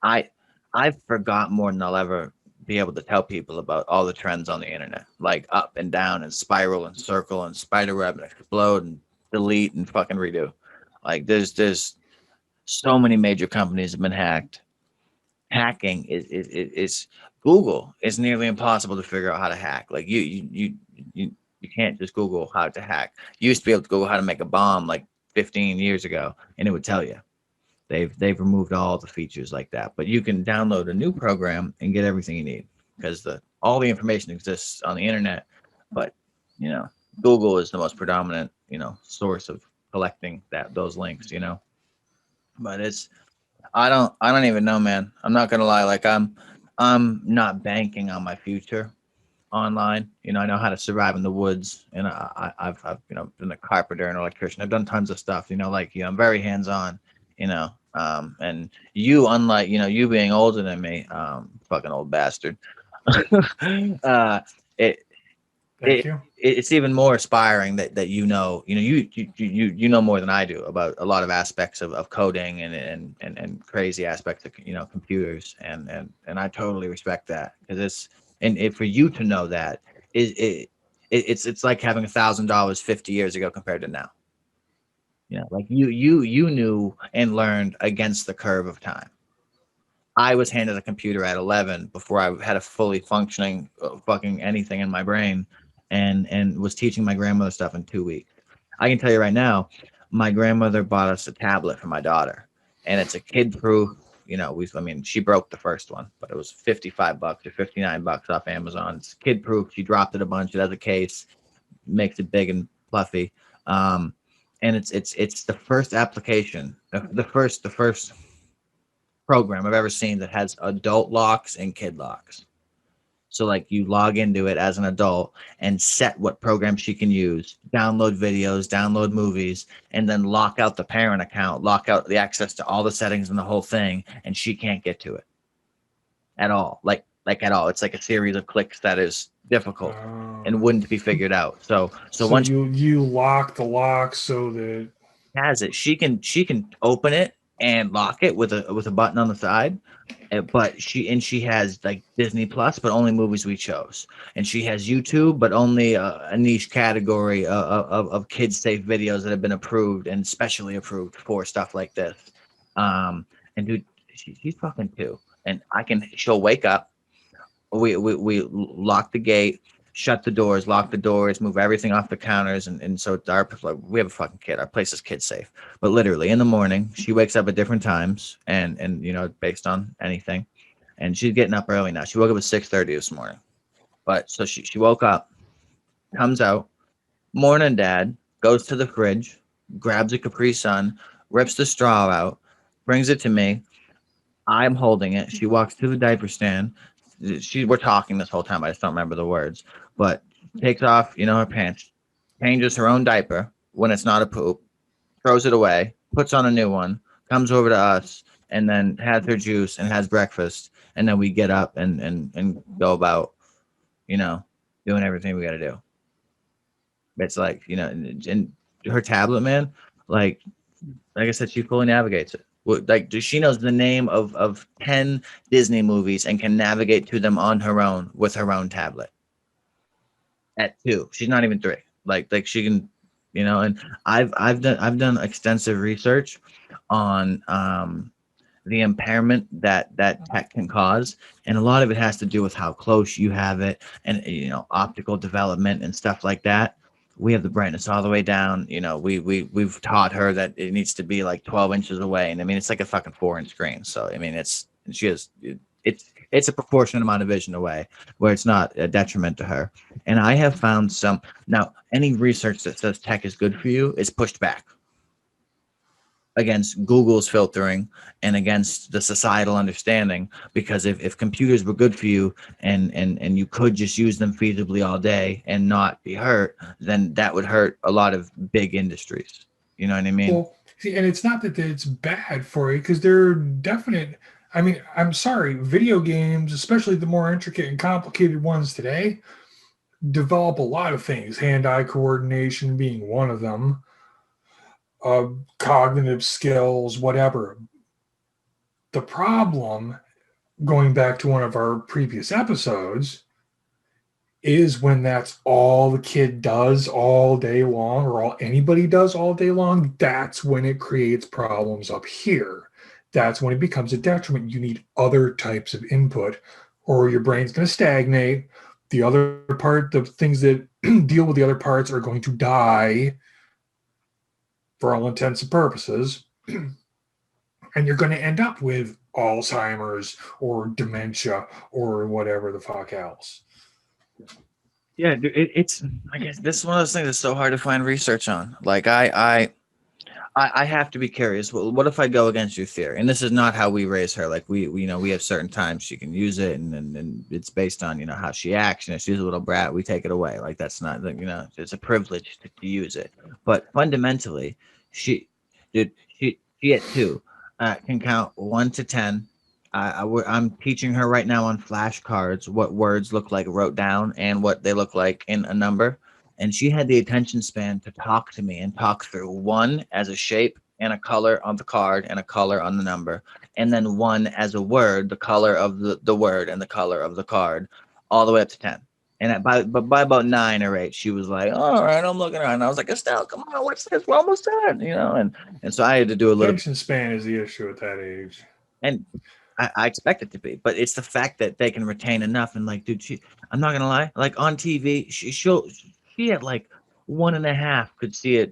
I've forgot more than I'll ever be able to tell people about all the trends on the internet, like up and down and spiral and circle and spider web and explode and delete and fucking redo. Like there's so many major companies have been hacked. Hacking is Google is nearly impossible to figure out how to hack. Like you You can't just Google how to hack. You used to be able to Google how to make a bomb like 15 years ago, and it would tell you. They've removed all the features like that, but you can download a new program and get everything you need because all the information exists on the internet. But you know, Google is the most predominant source of collecting those links. But I don't even know, man. I'm not gonna lie. Like I'm not banking on my future online. I know how to survive in the woods, and I've been a carpenter and electrician. I've done tons of stuff. I'm very hands on. And you, unlike you being older than me, fucking old bastard. uh, it Thank it you. it's even more aspiring that you know more than I do about a lot of aspects of coding and crazy aspects of computers and I totally respect that because for you to know that it's like having $1,000 50 years ago compared to now. Like you knew and learned against the curve of time. I was handed a computer at 11 before I had a fully functioning fucking anything in my brain, and was teaching my grandmother stuff in 2 weeks. I can tell you right now, my grandmother bought us a tablet for my daughter, and it's a kid-proof. She broke the first one, but it was $55 or $59 off Amazon. It's kid-proof. She dropped it a bunch. It has a case, makes it big and fluffy, and it's the first application, the first program I've ever seen that has adult locks and kid locks. So like you log into it as an adult and set what program she can use, download videos, download movies, and then lock out the parent account, lock out the access to all the settings and the whole thing, and she can't get to it at all. Like at all. It's like a series of clicks that is difficult and wouldn't be figured out. So So once you lock the lock so that has it. She can open it and lock it with a button on the side. But she has like Disney Plus, but only movies we chose. And she has YouTube, but only a niche category of kids safe videos that have been approved and specially approved for stuff like this. And dude, she's fucking two. And she'll wake up, we lock the gate, shut the doors, lock the doors, move everything off the counters, and so we have a fucking kid. Our place is kid safe. But literally in the morning, she wakes up at different times, and based on anything, and she's getting up early now. She woke up at 6:30 this morning, but so she woke up, comes out, morning, dad, goes to the fridge, grabs a Capri Sun, rips the straw out, brings it to me. I'm holding it. She walks to the diaper stand. We're talking this whole time. I just don't remember the words. But takes off, her pants, changes her own diaper when it's not a poop, throws it away, puts on a new one, comes over to us, and then has her juice and has breakfast. And then we get up and go about, doing everything we got to do. It's like, and her tablet, man, like I said, she fully navigates it. Like she knows the name of 10 Disney movies and can navigate to them on her own with her own tablet. At 2, she's not even 3. Like she can, and I've done extensive research on the impairment that tech can cause, and a lot of it has to do with how close you have it, and optical development and stuff like that. We have the brightness all the way down. We've taught her that it needs to be like 12 inches away, and I mean it's like a fucking 4-inch screen. So I mean it's a proportionate amount of vision away where it's not a detriment to her. And I have found now any research that says tech is good for you is pushed back against Google's filtering and against the societal understanding, because if computers were good for you and you could just use them feasibly all day and not be hurt, then that would hurt a lot of big industries. You know what I mean? well, see, and it's not that it's bad for you because they're definite. I mean, I'm sorry, video games, especially the more intricate and complicated ones today, develop a lot of things. Hand-eye coordination being one of them, cognitive skills, whatever. The problem, going back to one of our previous episodes, is when that's all the kid does all day long, or all anybody does all day long. That's when it creates problems up here. That's when it becomes a detriment. You need other types of input, or your brain's going to stagnate, The other part, the things that deal with the other parts are going to die for all intents and purposes. And you're going to end up with Alzheimer's or dementia or whatever the fuck else. Yeah, dude, it's I guess this is one of those things that's so hard to find research on. Like I have to be curious. Well, what if I go against your theory? And this is not how we raise her. Like we you know, we have certain times she can use it, and it's based on, you know, how she acts. And if she's a little brat, we take it away. Like that's not, you know, it's a privilege to use it. But fundamentally, she, dude, she at two can count 1 to 10. I'm teaching her right now on flashcards what words look like wrote down and what they look like in a number. And she had the attention span to talk to me and talk through one as a shape and a color on the card and a color on the number, and then one as a word, the color of the word and the color of the card, all the way up to 10. And by about 9 or 8, she was like, "All right, I'm looking around." And I was like, "Estelle, come on, what's this? We're almost done," you know. And so I had to do a little. Attention span is the issue at that age. And I expect it to be, but it's the fact that they can retain enough. And like, dude, I'm not gonna lie, like on TV, she at like 1.5 could see a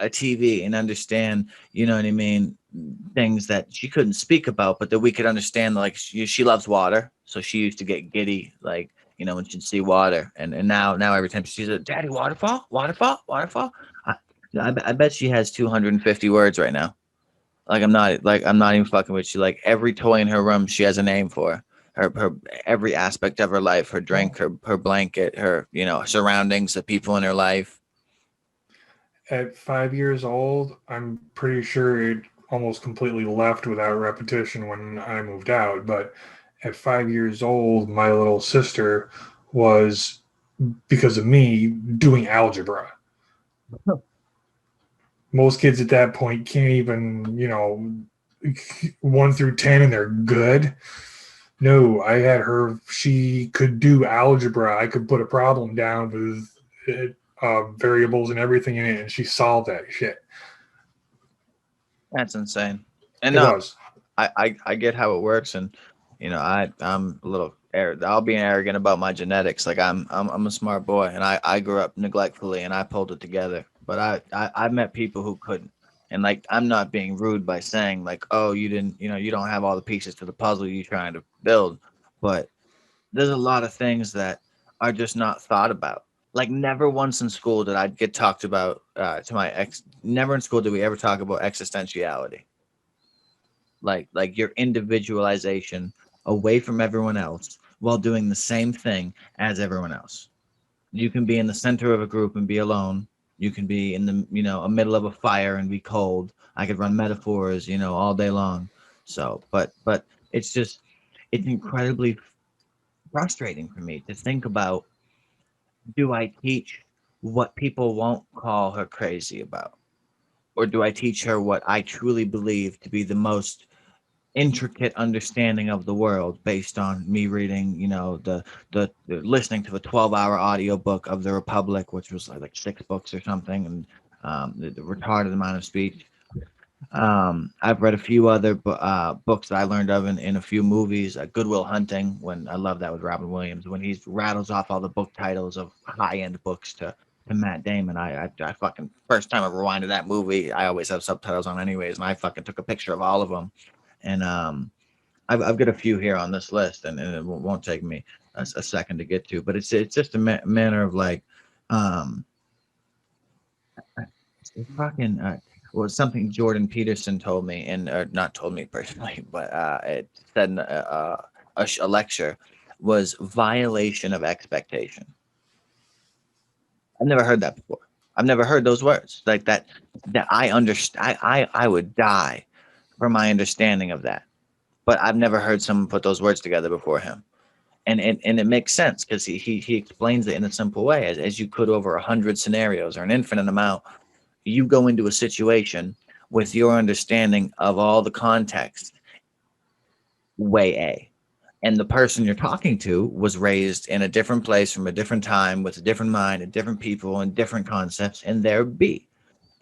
TV and understand, you know what I mean, things that she couldn't speak about, but that we could understand. Like she loves water, so she used to get giddy, like, you know, when she'd see water, and now every time she sees it, "Daddy, waterfall, waterfall, waterfall." I bet she has 250 words right now. I'm not even fucking with you. Like every toy in her room, she has a name for her every aspect of her life, her drink, her blanket, her, you know, surroundings, the people in her life. At 5 years old, I'm pretty sure it almost completely left without repetition when I moved out. But at 5 years old, my little sister was, because of me, doing algebra. Most kids at that point can't even, 1 through 10 and they're good. No, I had her. She could do algebra. I could put a problem down with variables and everything in it, and she solved that shit. That's insane. And It no, was. I get how it works, and you know, I'm a little I'll be arrogant about my genetics. Like I'm a smart boy, and I grew up neglectfully, and I pulled it together. But I met people who couldn't, and like I'm not being rude by saying like, oh, you didn't, you know, you don't have all the pieces to the puzzle you're trying to build, but there's a lot of things that are just not thought about. Like never once in school did I get talked about to my ex. Never in school did we ever talk about existentiality, like your individualization away from everyone else while doing the same thing as everyone else. You can be in the center of a group and be alone. You can be in the, you know, a middle of a fire and be cold. I could run metaphors, you know, all day long. So, but it's just, it's incredibly frustrating for me to think about, do I teach what people won't call her crazy about? Or do I teach her what I truly believe to be the most intricate understanding of the world based on me reading, you know, the listening to the 12-hour audiobook of The Republic, which was like 6 books or something, and the retarded amount of speech. I've read a few other books that I learned of in a few movies. Goodwill Hunting, when I love that with Robin Williams, when he rattles off all the book titles of high-end books to Matt Damon. I fucking, first time I rewinded that movie, I always have subtitles on anyways, and I fucking took a picture of all of them. And I've got a few here on this list, and it won't take me a second to get to, but it's just a manner of like, um, fucking well, something Jordan Peterson told me, and not told me personally, but it said in a lecture, was violation of expectation. I've never heard that before. I've never heard those words like that. That I understand. I would die for my understanding of that, but I've never heard someone put those words together before him. And it makes sense because he explains it in a simple way, as you could over 100 scenarios or an infinite amount. You go into a situation with your understanding of all the context, way A, and the person you're talking to was raised in a different place from a different time with a different mind and different people and different concepts, and they're B,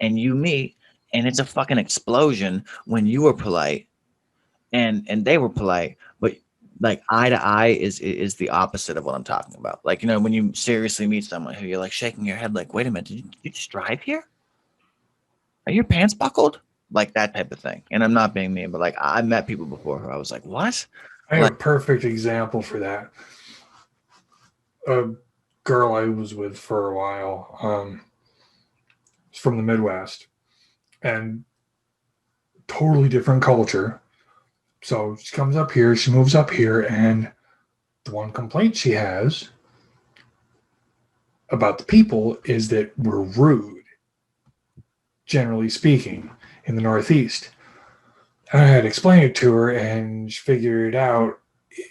and you meet, and it's a fucking explosion when you were polite and they were polite, but like eye to eye is the opposite of what I'm talking about. Like, you know, when you seriously meet someone who you're like shaking your head, like, wait a minute, did you just drive here? Are your pants buckled? Like that type of thing. And I'm not being mean, but like I met people before who I was like, what? I have Like, a perfect example for that. A girl I was with for a while, is from the Midwest, and totally different culture. So she comes up here, she moves up here, and the one complaint she has about the people is that we're rude, generally speaking, in the Northeast. And I had to explain it to her, and she figured it out.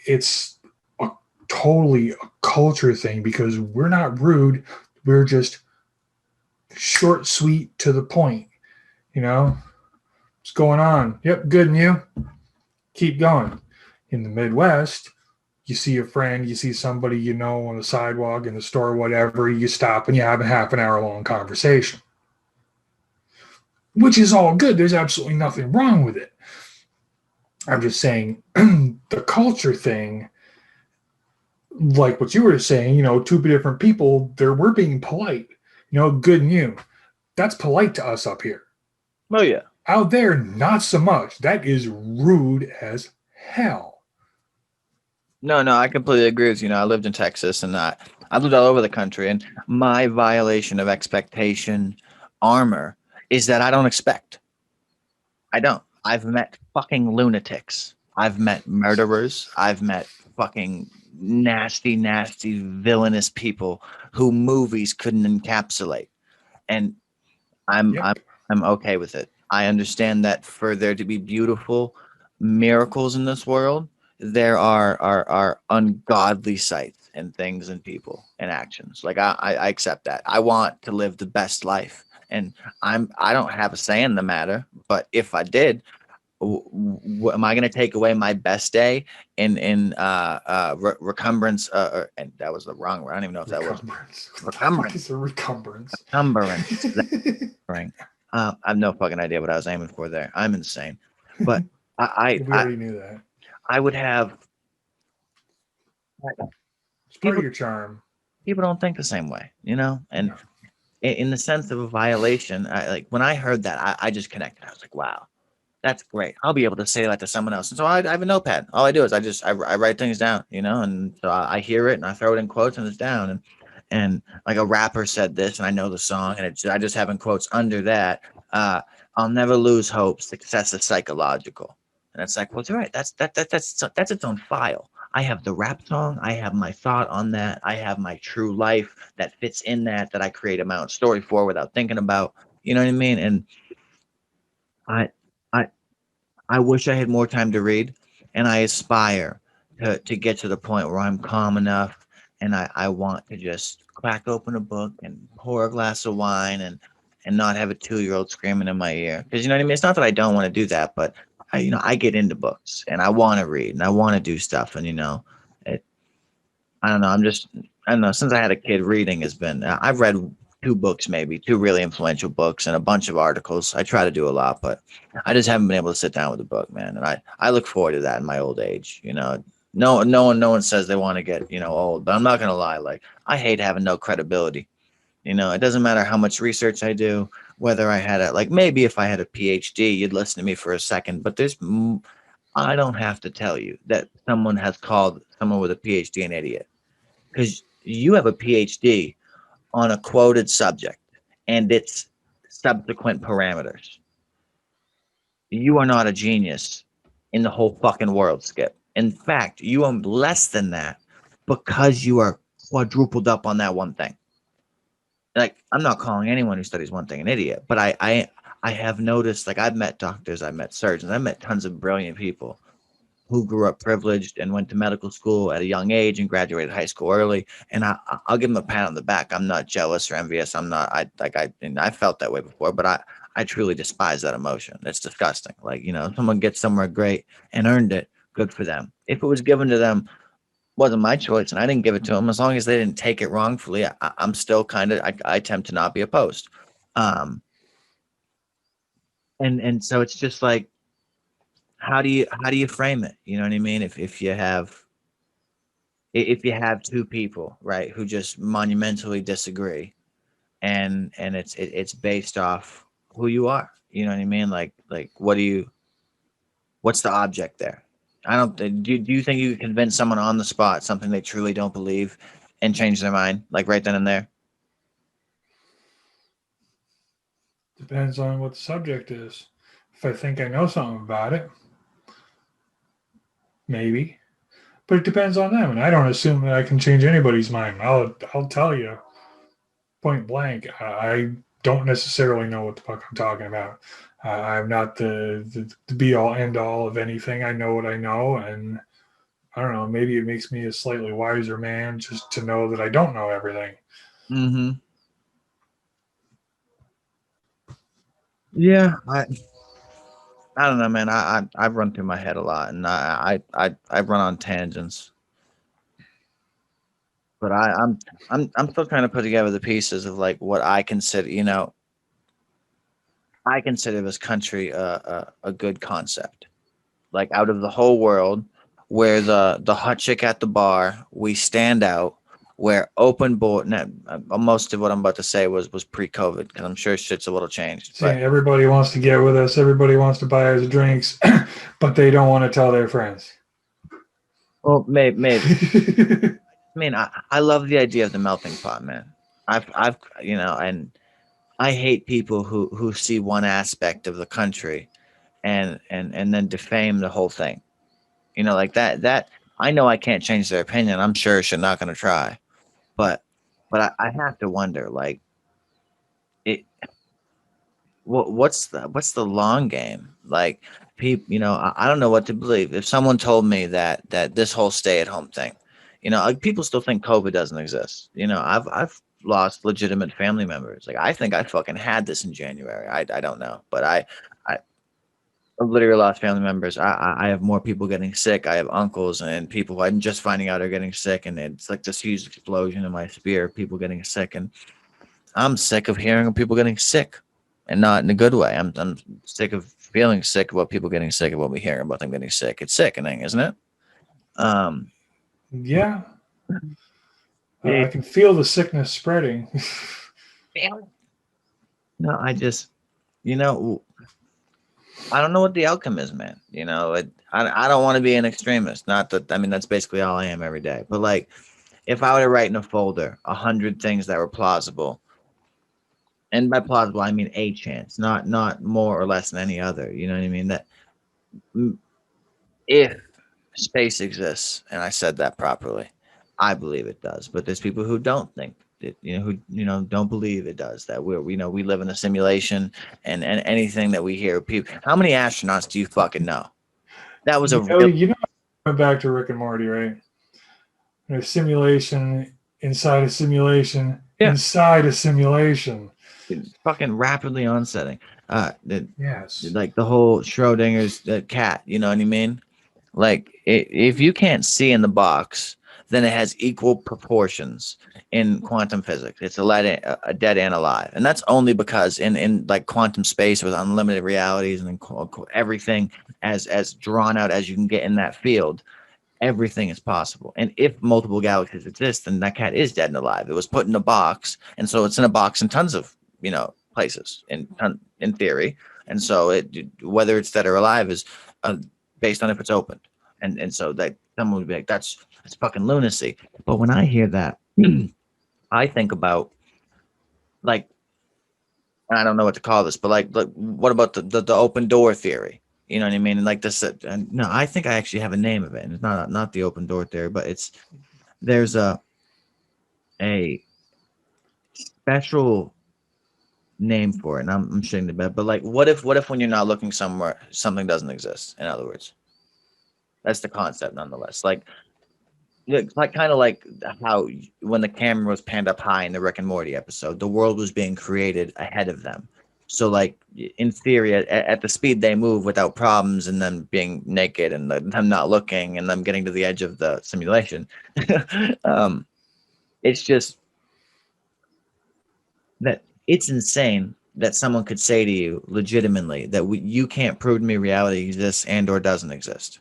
It's a totally a culture thing because we're not rude. We're just short, sweet, to the point. You know, what's going on? Yep, good, and you? Keep going. In the Midwest, you see a friend, you see somebody you know on the sidewalk, in the store, whatever, you stop and you have a half an hour long conversation, which is all good. There's absolutely nothing wrong with it. I'm just saying the culture thing, like what you were saying, two different people, we're being polite, good and you. That's polite to us up here. oh yeah. Out there, not so much. That is rude as hell. No, I completely agree with you. I lived in Texas and I lived all over the country. And my violation of expectation armor is that I don't expect. I don't. I've met fucking lunatics. I've met murderers. I've met fucking nasty, nasty, villainous people who movies couldn't encapsulate. And I'm I'm Yep. I'm okay with it. I understand that for there to be beautiful miracles in this world, there are ungodly sights and things and people and actions. Like I accept that. I want to live the best life, and I don't have a say in the matter. But if I did, am I going to take away my best day in recumbrance? And that was the wrong word. I don't even know if that was Recumbrance. What the fuck recumbrance. is a recumbrance? Recumbrance. Right. I have no fucking idea what I was aiming for there. I'm insane, but I We I I, already knew that. I would have It's part people. of your charm. People don't think the same way, and No. in the sense of a violation, like when I heard that, I just connected. I was like, wow, that's great. I'll be able to say that to someone else. And so I have a notepad. All I do is I write things down, and so I hear it and I throw it in quotes and it's down. And like a rapper said this, and I know the song, and I just have in quotes under that. Uh, I'll never lose hope. Success is psychological. And it's like, well, you're right. That's its own file. I have the rap song. I have my thought on that. I have my true life that fits in that I create a mountain story for without thinking about. You know what I mean? And I, I, I wish I had more time to read, and I aspire to get to the point where I'm calm enough, and I want to just crack open a book and pour a glass of wine and not have a 2-year-old screaming in my ear. Because you know what I mean? It's not that I don't want to do that, but I get into books and I want to read and I want to do stuff, and it, I don't know. I don't know. Since I had a kid, reading has been. I've read 2 books, maybe 2 really influential books, and a bunch of articles. I try to do a lot, but I just haven't been able to sit down with a book, man. And I look forward to that in my old age. No one says they want to get old, but I'm not gonna lie. Like I hate having no credibility. It doesn't matter how much research I do, whether I had maybe if I had a PhD, you'd listen to me for a second, but I don't have to tell you that someone has called someone with a PhD an idiot because you have a PhD on a quoted subject and its subsequent parameters. You are not a genius in the whole fucking world, Skip. In fact, you are less than that because you are quadrupled up on that one thing. Like, I'm not calling anyone who studies one thing an idiot, but I have noticed, like, I've met doctors, I've met surgeons, I've met tons of brilliant people who grew up privileged and went to medical school at a young age and graduated high school early. And I'll give them a pat on the back. I'm not jealous or envious. I'm not. I felt that way before, but I truly despise that emotion. It's disgusting. Like if someone gets somewhere great and earned it, good for them. If it was given to them, wasn't my choice, and I didn't give it to them. As long as they didn't take it wrongfully, I'm still kind of. I attempt to not be opposed. Um, and so it's just like how do you frame it? You know what I mean? If you have two people, right, who just monumentally disagree, and it's based off who you are. You know what I mean? Like what's the object there? I don't. Do you think you could convince someone on the spot something they truly don't believe, and change their mind like right then and there? Depends on what the subject is. If I think I know something about it, maybe. But it depends on them, and I don't assume that I can change anybody's mind. I'll tell you point blank. I don't necessarily know what the fuck I'm talking about. I'm not the be all end all of anything. I know what I know, and I don't know. Maybe it makes me a slightly wiser man just to know that I don't know everything. Mm-hmm. Yeah, I don't know, man. I've run through my head a lot, and I run on tangents. But I'm still trying to put together the pieces of like what I consider. I consider this country a good concept. Like out of the whole world, where the hot chick at the bar, we stand out. Where open board, most of what I'm about to say was pre-COVID, because I'm sure shit's a little changed. But Saying everybody wants to get with us, everybody wants to buy us drinks, but they don't want to tell their friends. well, maybe. I mean, I love the idea of the melting pot, man. I've and I hate people who see one aspect of the country and then defame the whole thing. Like that I know I can't change their opinion. I'm sure she's not going to try, but I have to wonder, like, it. What's the long game? Like, people, I don't know what to believe. If someone told me that this whole stay at home thing, like people still think COVID doesn't exist. I've lost legitimate family members. Like I think I fucking had this in January. I don't know, but I've literally lost family members. I have more people getting sick. I have uncles and people who I'm just finding out are getting sick, and it's like this huge explosion in my sphere of people getting sick, and I'm sick of hearing of people getting sick, and not in a good way. I'm sick of feeling sick about people getting sick about me hearing about them getting sick. It's sickening, isn't it? Um, Yeah, it, I can feel the sickness spreading. no, you know, I don't know what the outcome is, man. I don't want to be an extremist. Not that, I mean, that's basically all I am every day. But like, if I were to write in a folder 100 things that were plausible, and by plausible I mean a chance, not more or less than any other. You know what I mean? That if space exists, and I said that properly, I believe it does. But there's people who don't think it, who don't believe it does. That we live in a simulation, and anything that we hear, people. How many astronauts do you fucking know? That was a real Went back to Rick and Morty, right? A simulation inside a simulation yeah, inside a simulation. fucking rapidly onsetting. Yes. Like the whole Schrodinger's cat. You know what I mean? Like if you can't see in the box, then it has equal proportions in quantum physics. It's a dead and alive, and that's only because in like quantum space with unlimited realities and everything as drawn out as you can get in that field, everything is possible. And if multiple galaxies exist, then that cat is dead and alive. It was put in a box, and so it's in a box in tons of places in theory. And so whether it's dead or alive is based on if it's open. And so that someone would be like, that's fucking lunacy. But when I hear that, I think about, like, I don't know what to call this, but like what about the open door theory? You know what I mean? And like this, no, I think I actually have a name of it, and it's not the open door theory, but there's a special name for it, and I'm shitting the bed. But like, what if when you're not looking somewhere, something doesn't exist? In other words, that's the concept, nonetheless. Like kind of like how when the camera was panned up high in the Rick and Morty episode, the world was being created ahead of them. So like in theory, at the speed they move without problems, and them being naked and them not looking and them getting to the edge of the simulation, it's just that it's insane that someone could say to you legitimately that you can't prove to me reality exists and or doesn't exist.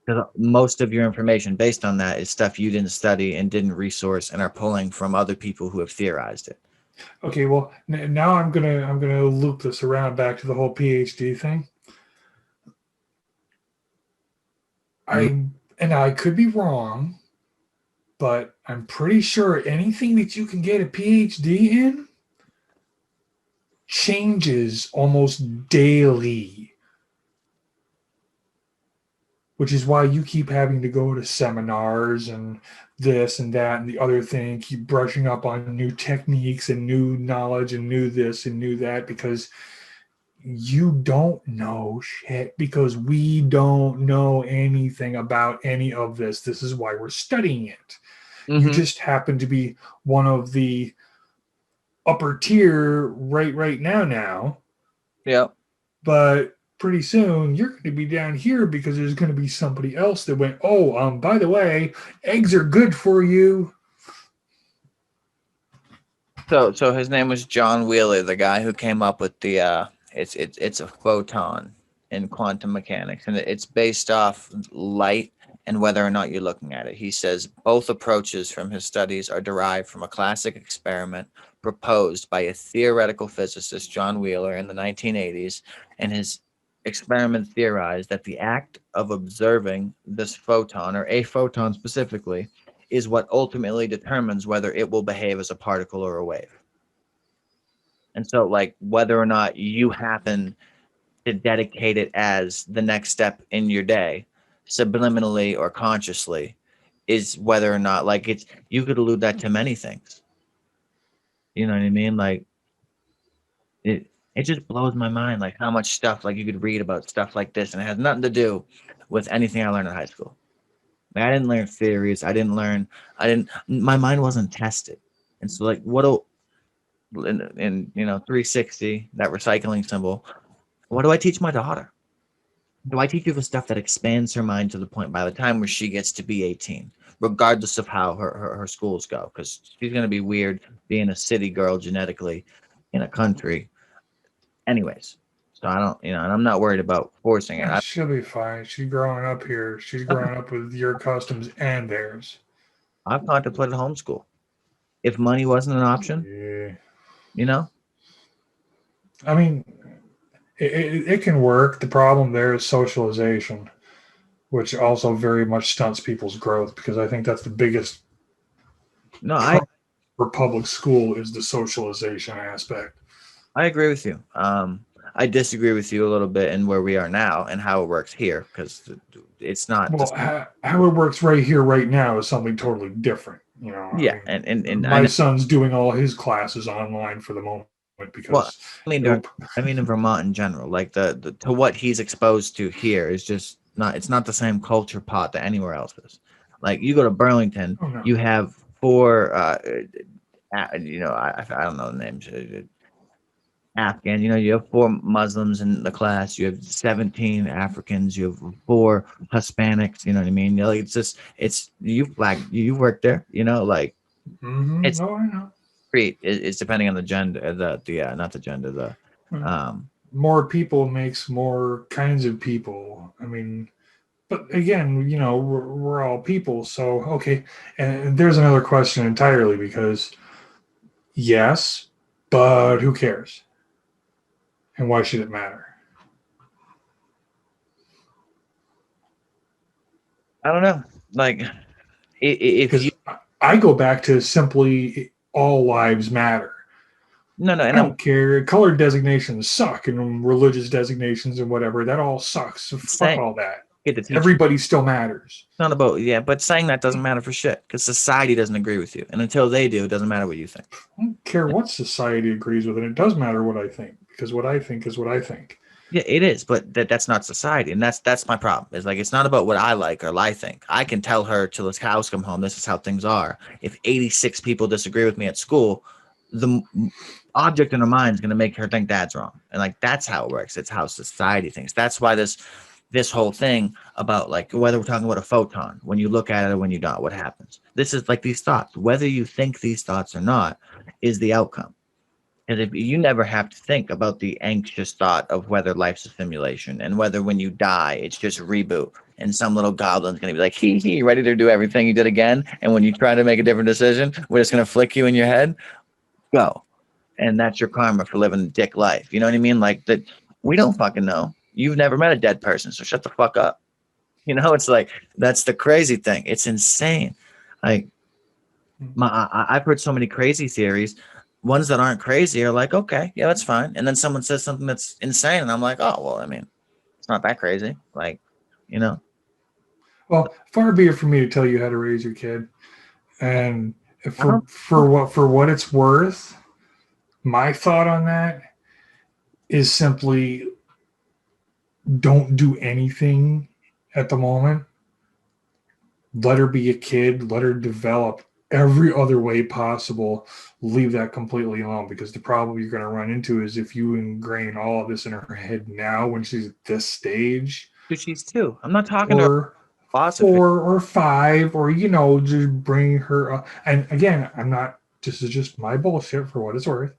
Because most of your information based on that is stuff you didn't study and didn't resource and are pulling from other people who have theorized it. Okay, well now I'm gonna loop this around back to the whole PhD thing. I could be wrong, but I'm pretty sure anything that you can get a PhD in changes almost daily, which is why you keep having to go to seminars and this and that and the other thing, keep brushing up on new techniques and new knowledge and new this and new that, because you don't know shit, because we don't know anything about any of this. This is why we're studying it. You just happen to be one of the upper tier right now. Yeah. But pretty soon you're going to be down here because there's going to be somebody else that went, oh, by the way, eggs are good for you. So his name was John Wheeler, the guy who came up with the it's a photon in quantum mechanics, and it's based off light and whether or not you're looking at it. He says both approaches from his studies are derived from a classic experiment proposed by a theoretical physicist, John Wheeler, in the 1980s, and his experiment theorized that the act of observing this photon, or a photon specifically, is what ultimately determines whether it will behave as a particle or a wave. And so, like, whether or not you happen to dedicate it as the next step in your day, subliminally or consciously, is whether or not, like, it's, you could allude that to many things. You know what I mean? Like, it just blows my mind, like, how much stuff, like, you could read about stuff like this, and it has nothing to do with anything I learned in high school. Like, I didn't learn theories. My mind wasn't tested. And so, like, in 360, that recycling symbol, what do I teach my daughter? Do I teach her the stuff that expands her mind to the point by the time where she gets to be 18, regardless of how her schools go? Because she's going to be weird being a city girl genetically in a country. Anyways, so I don't, and I'm not worried about forcing it. She'll be fine. She's growing up here. She's growing up with your customs and theirs. I've contemplated homeschool. If money wasn't an option, Yeah. I mean, it can work. The problem there is socialization, which also very much stunts people's growth, because I think that's the biggest problem for public school is the socialization aspect. I agree with you. I disagree with you a little bit in where we are now and how it works here, because it's not. Well, how it works right here, right now, is something totally different. Yeah, I mean, and my son's doing all his classes online for the moment because. Well, I mean in Vermont in general, like the to what he's exposed to here is just not. It's not the same culture pot that anywhere else is. Like, you go to Burlington, you have 4. I don't know the names. Afghan, you have 4 Muslims in the class, you have 17 Africans, you have 4 Hispanics, you know what I mean? Like, it's you've worked there, like it's no, I know. It's depending on the gender, not the gender, more people makes more kinds of people. I mean, but again, we're all people, so okay. And there's another question entirely, because yes, but who cares? And why should it matter? I don't know. Like, if I go back to simply all lives matter. No, I don't care. Color designations suck, and religious designations and whatever, that all sucks. So fuck all that. Everybody still matters. It's not about, but saying that doesn't matter for shit, because society doesn't agree with you, and until they do, it doesn't matter what you think. I don't care what society agrees with, and it does matter what I think, because what I think is what I think. Yeah, it is, but that's not society, and that's my problem. It's like, it's not about what I like or I think. I can tell her till his cows come home, this is how things are. If 86 people disagree with me at school, the object in her mind is going to make her think that's wrong, and like, that's how it works. It's how society thinks. That's why this whole thing about, like, whether we're talking about a photon, when you look at it or when you don't, what happens? This is like these thoughts. Whether you think these thoughts or not is the outcome. And if you never have to think about the anxious thought of whether life's a simulation and whether when you die, it's just a reboot and some little goblin's going to be like, hee, ready to do everything you did again. And when you try to make a different decision, we're just going to flick you in your head. Go. And that's your karma for living a dick life. You know what I mean? Like that. We don't fucking know. You've never met a dead person. So shut the fuck up. You know, it's like, that's the crazy thing. It's insane. Like, I've heard so many crazy theories. Ones that aren't crazy are like, okay, yeah, that's fine. And then someone says something that's insane, and I'm like, oh, well, I mean, it's not that crazy. Like, you know, Well, far be it from me to tell you how to raise your kid. And I don't. for what it's worth, my thought on that is simply don't do anything at the moment. Let her be a kid. Let her develop every other way possible. Leave that completely alone, because the problem you're going to run into is if you ingrain all of this in her head now when she's at this stage, Dude, she's two. I'm not talking to or philosophy. 4 or 5, or just bring her up. And again, I'm not. This is just my bullshit for what it's worth.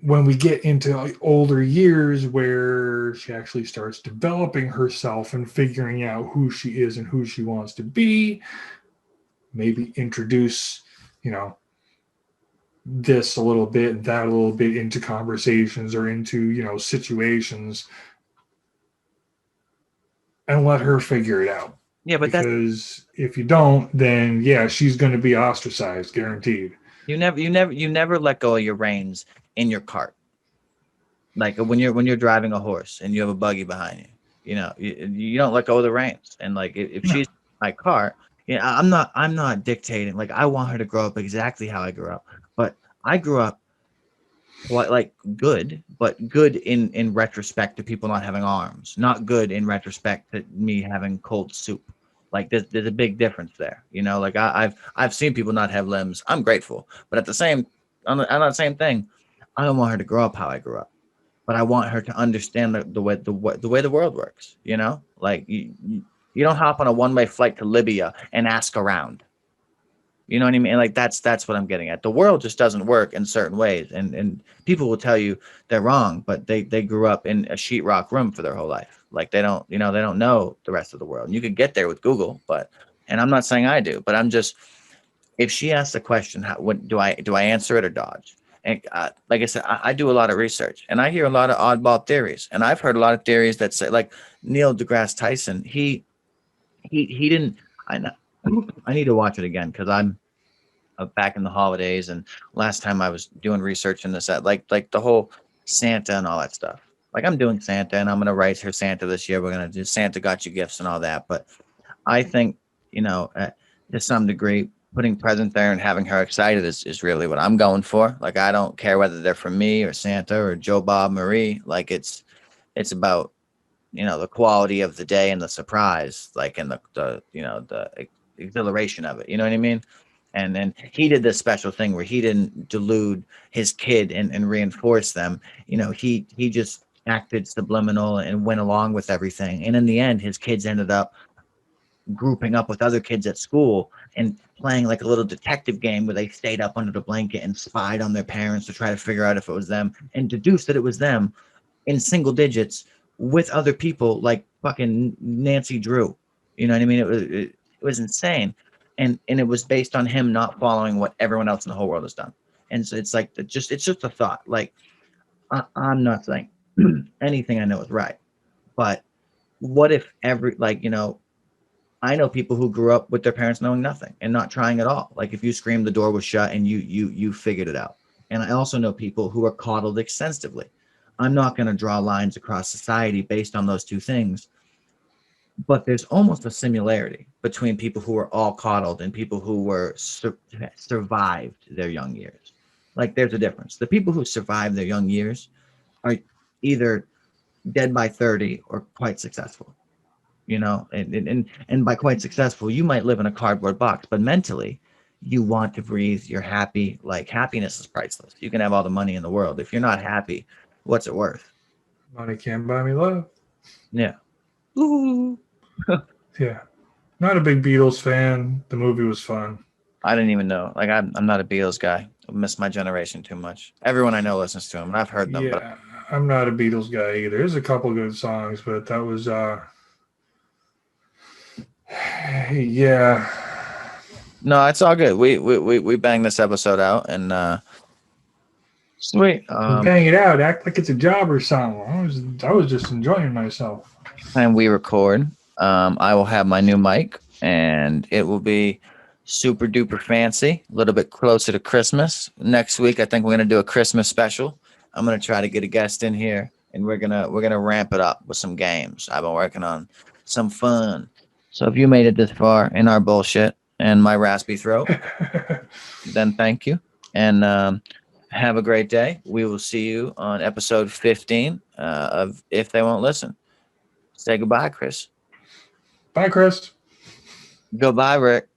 When we get into older years where she actually starts developing herself and figuring out who she is and who she wants to be, maybe introduce, you know, this a little bit, that a little bit into conversations or into, situations, and let her figure it out. Yeah, but that's Because if you don't, then yeah, she's going to be ostracized, guaranteed. you never let go of your reins in your cart. Like when you're driving a horse and you have a buggy behind you, you don't let go of the reins. And like if No. she's my cart, I'm not dictating. Like I want her to grow up exactly how I grew up, but I grew up like good, but good in retrospect to people not having arms, not good in retrospect to me having cold soup. Like there's a big difference there, Like I've seen people not have limbs. I'm grateful, but at the same on that same thing, I don't want her to grow up how I grew up, but I want her to understand the way the world works. Like you don't hop on a one-way flight to Libya and ask around. You know what I mean? Like that's what I'm getting at. The world just doesn't work in certain ways, and people will tell you they're wrong, but they grew up in a sheetrock room for their whole life. Like they don't know the rest of the world. And you could get there with Google, and I'm not saying I do, but I'm just, if she asks a question, what do I answer it or dodge? And like I said, I do a lot of research, and I hear a lot of oddball theories, and I've heard a lot of theories that say, like Neil deGrasse Tyson, he didn't. I know. I need to watch it again because I'm back in the holidays, and last time I was doing research in this, like the whole Santa and all that stuff. Like I'm doing Santa, and I'm gonna write her Santa this year. We're gonna do Santa got you gifts and all that. But I think to some degree, putting present there and having her excited is really what I'm going for. Like I don't care whether they're from me or Santa or Joe Bob Marie. Like it's about the quality of the day and the surprise, like and the exhilaration of it. You know what I mean? And then he did this special thing where he didn't delude his kid and reinforce them. He just acted subliminal and went along with everything. And in the end, his kids ended up grouping up with other kids at school and playing like a little detective game where they stayed up under the blanket and spied on their parents to try to figure out if it was them and deduced that it was them in single digits with other people like fucking Nancy Drew. You know what I mean? It was insane. And it was based on him not following what everyone else in the whole world has done. And so it's like it's just a thought. Like I'm not saying anything I know is right, but what if I know people who grew up with their parents knowing nothing and not trying at all. Like if you screamed, the door was shut and you figured it out. And I also know people who are coddled extensively. I'm not going to draw lines across society based on those two things, but there's almost a similarity between people who are all coddled and people who were survived their young years. Like there's a difference. The people who survive their young years are either dead by 30 or quite successful. And by quite successful, you might live in a cardboard box, but mentally you want to breathe, you're happy. Like happiness is priceless. You can have all the money in the world. If you're not happy, what's it worth? Money can't buy me love. Yeah. Ooh. Yeah. Not a big Beatles fan. The movie was fun. I didn't even know. Like I'm not a Beatles guy. miss my generation too much. Everyone I know listens to him, and I've heard them, but Yeah, I'm not a Beatles guy either. There's a couple good songs, but that was yeah. no, it's all good. We banged this episode out, and sweet. Bang it out, act like it's a job or something. I was just enjoying myself. And we record. I will have my new mic, and it will be super duper fancy. A little bit closer to Christmas. Next week, I think we're gonna do a Christmas special. I'm gonna try to get a guest in here, and we're gonna ramp it up with some games. I've been working on some fun. So if you made it this far in our bullshit and my raspy throat, then thank you, and have a great day. We will see you on episode 15 of If They Won't Listen. Say goodbye, Chris. Bye, Chris. Goodbye, Rick.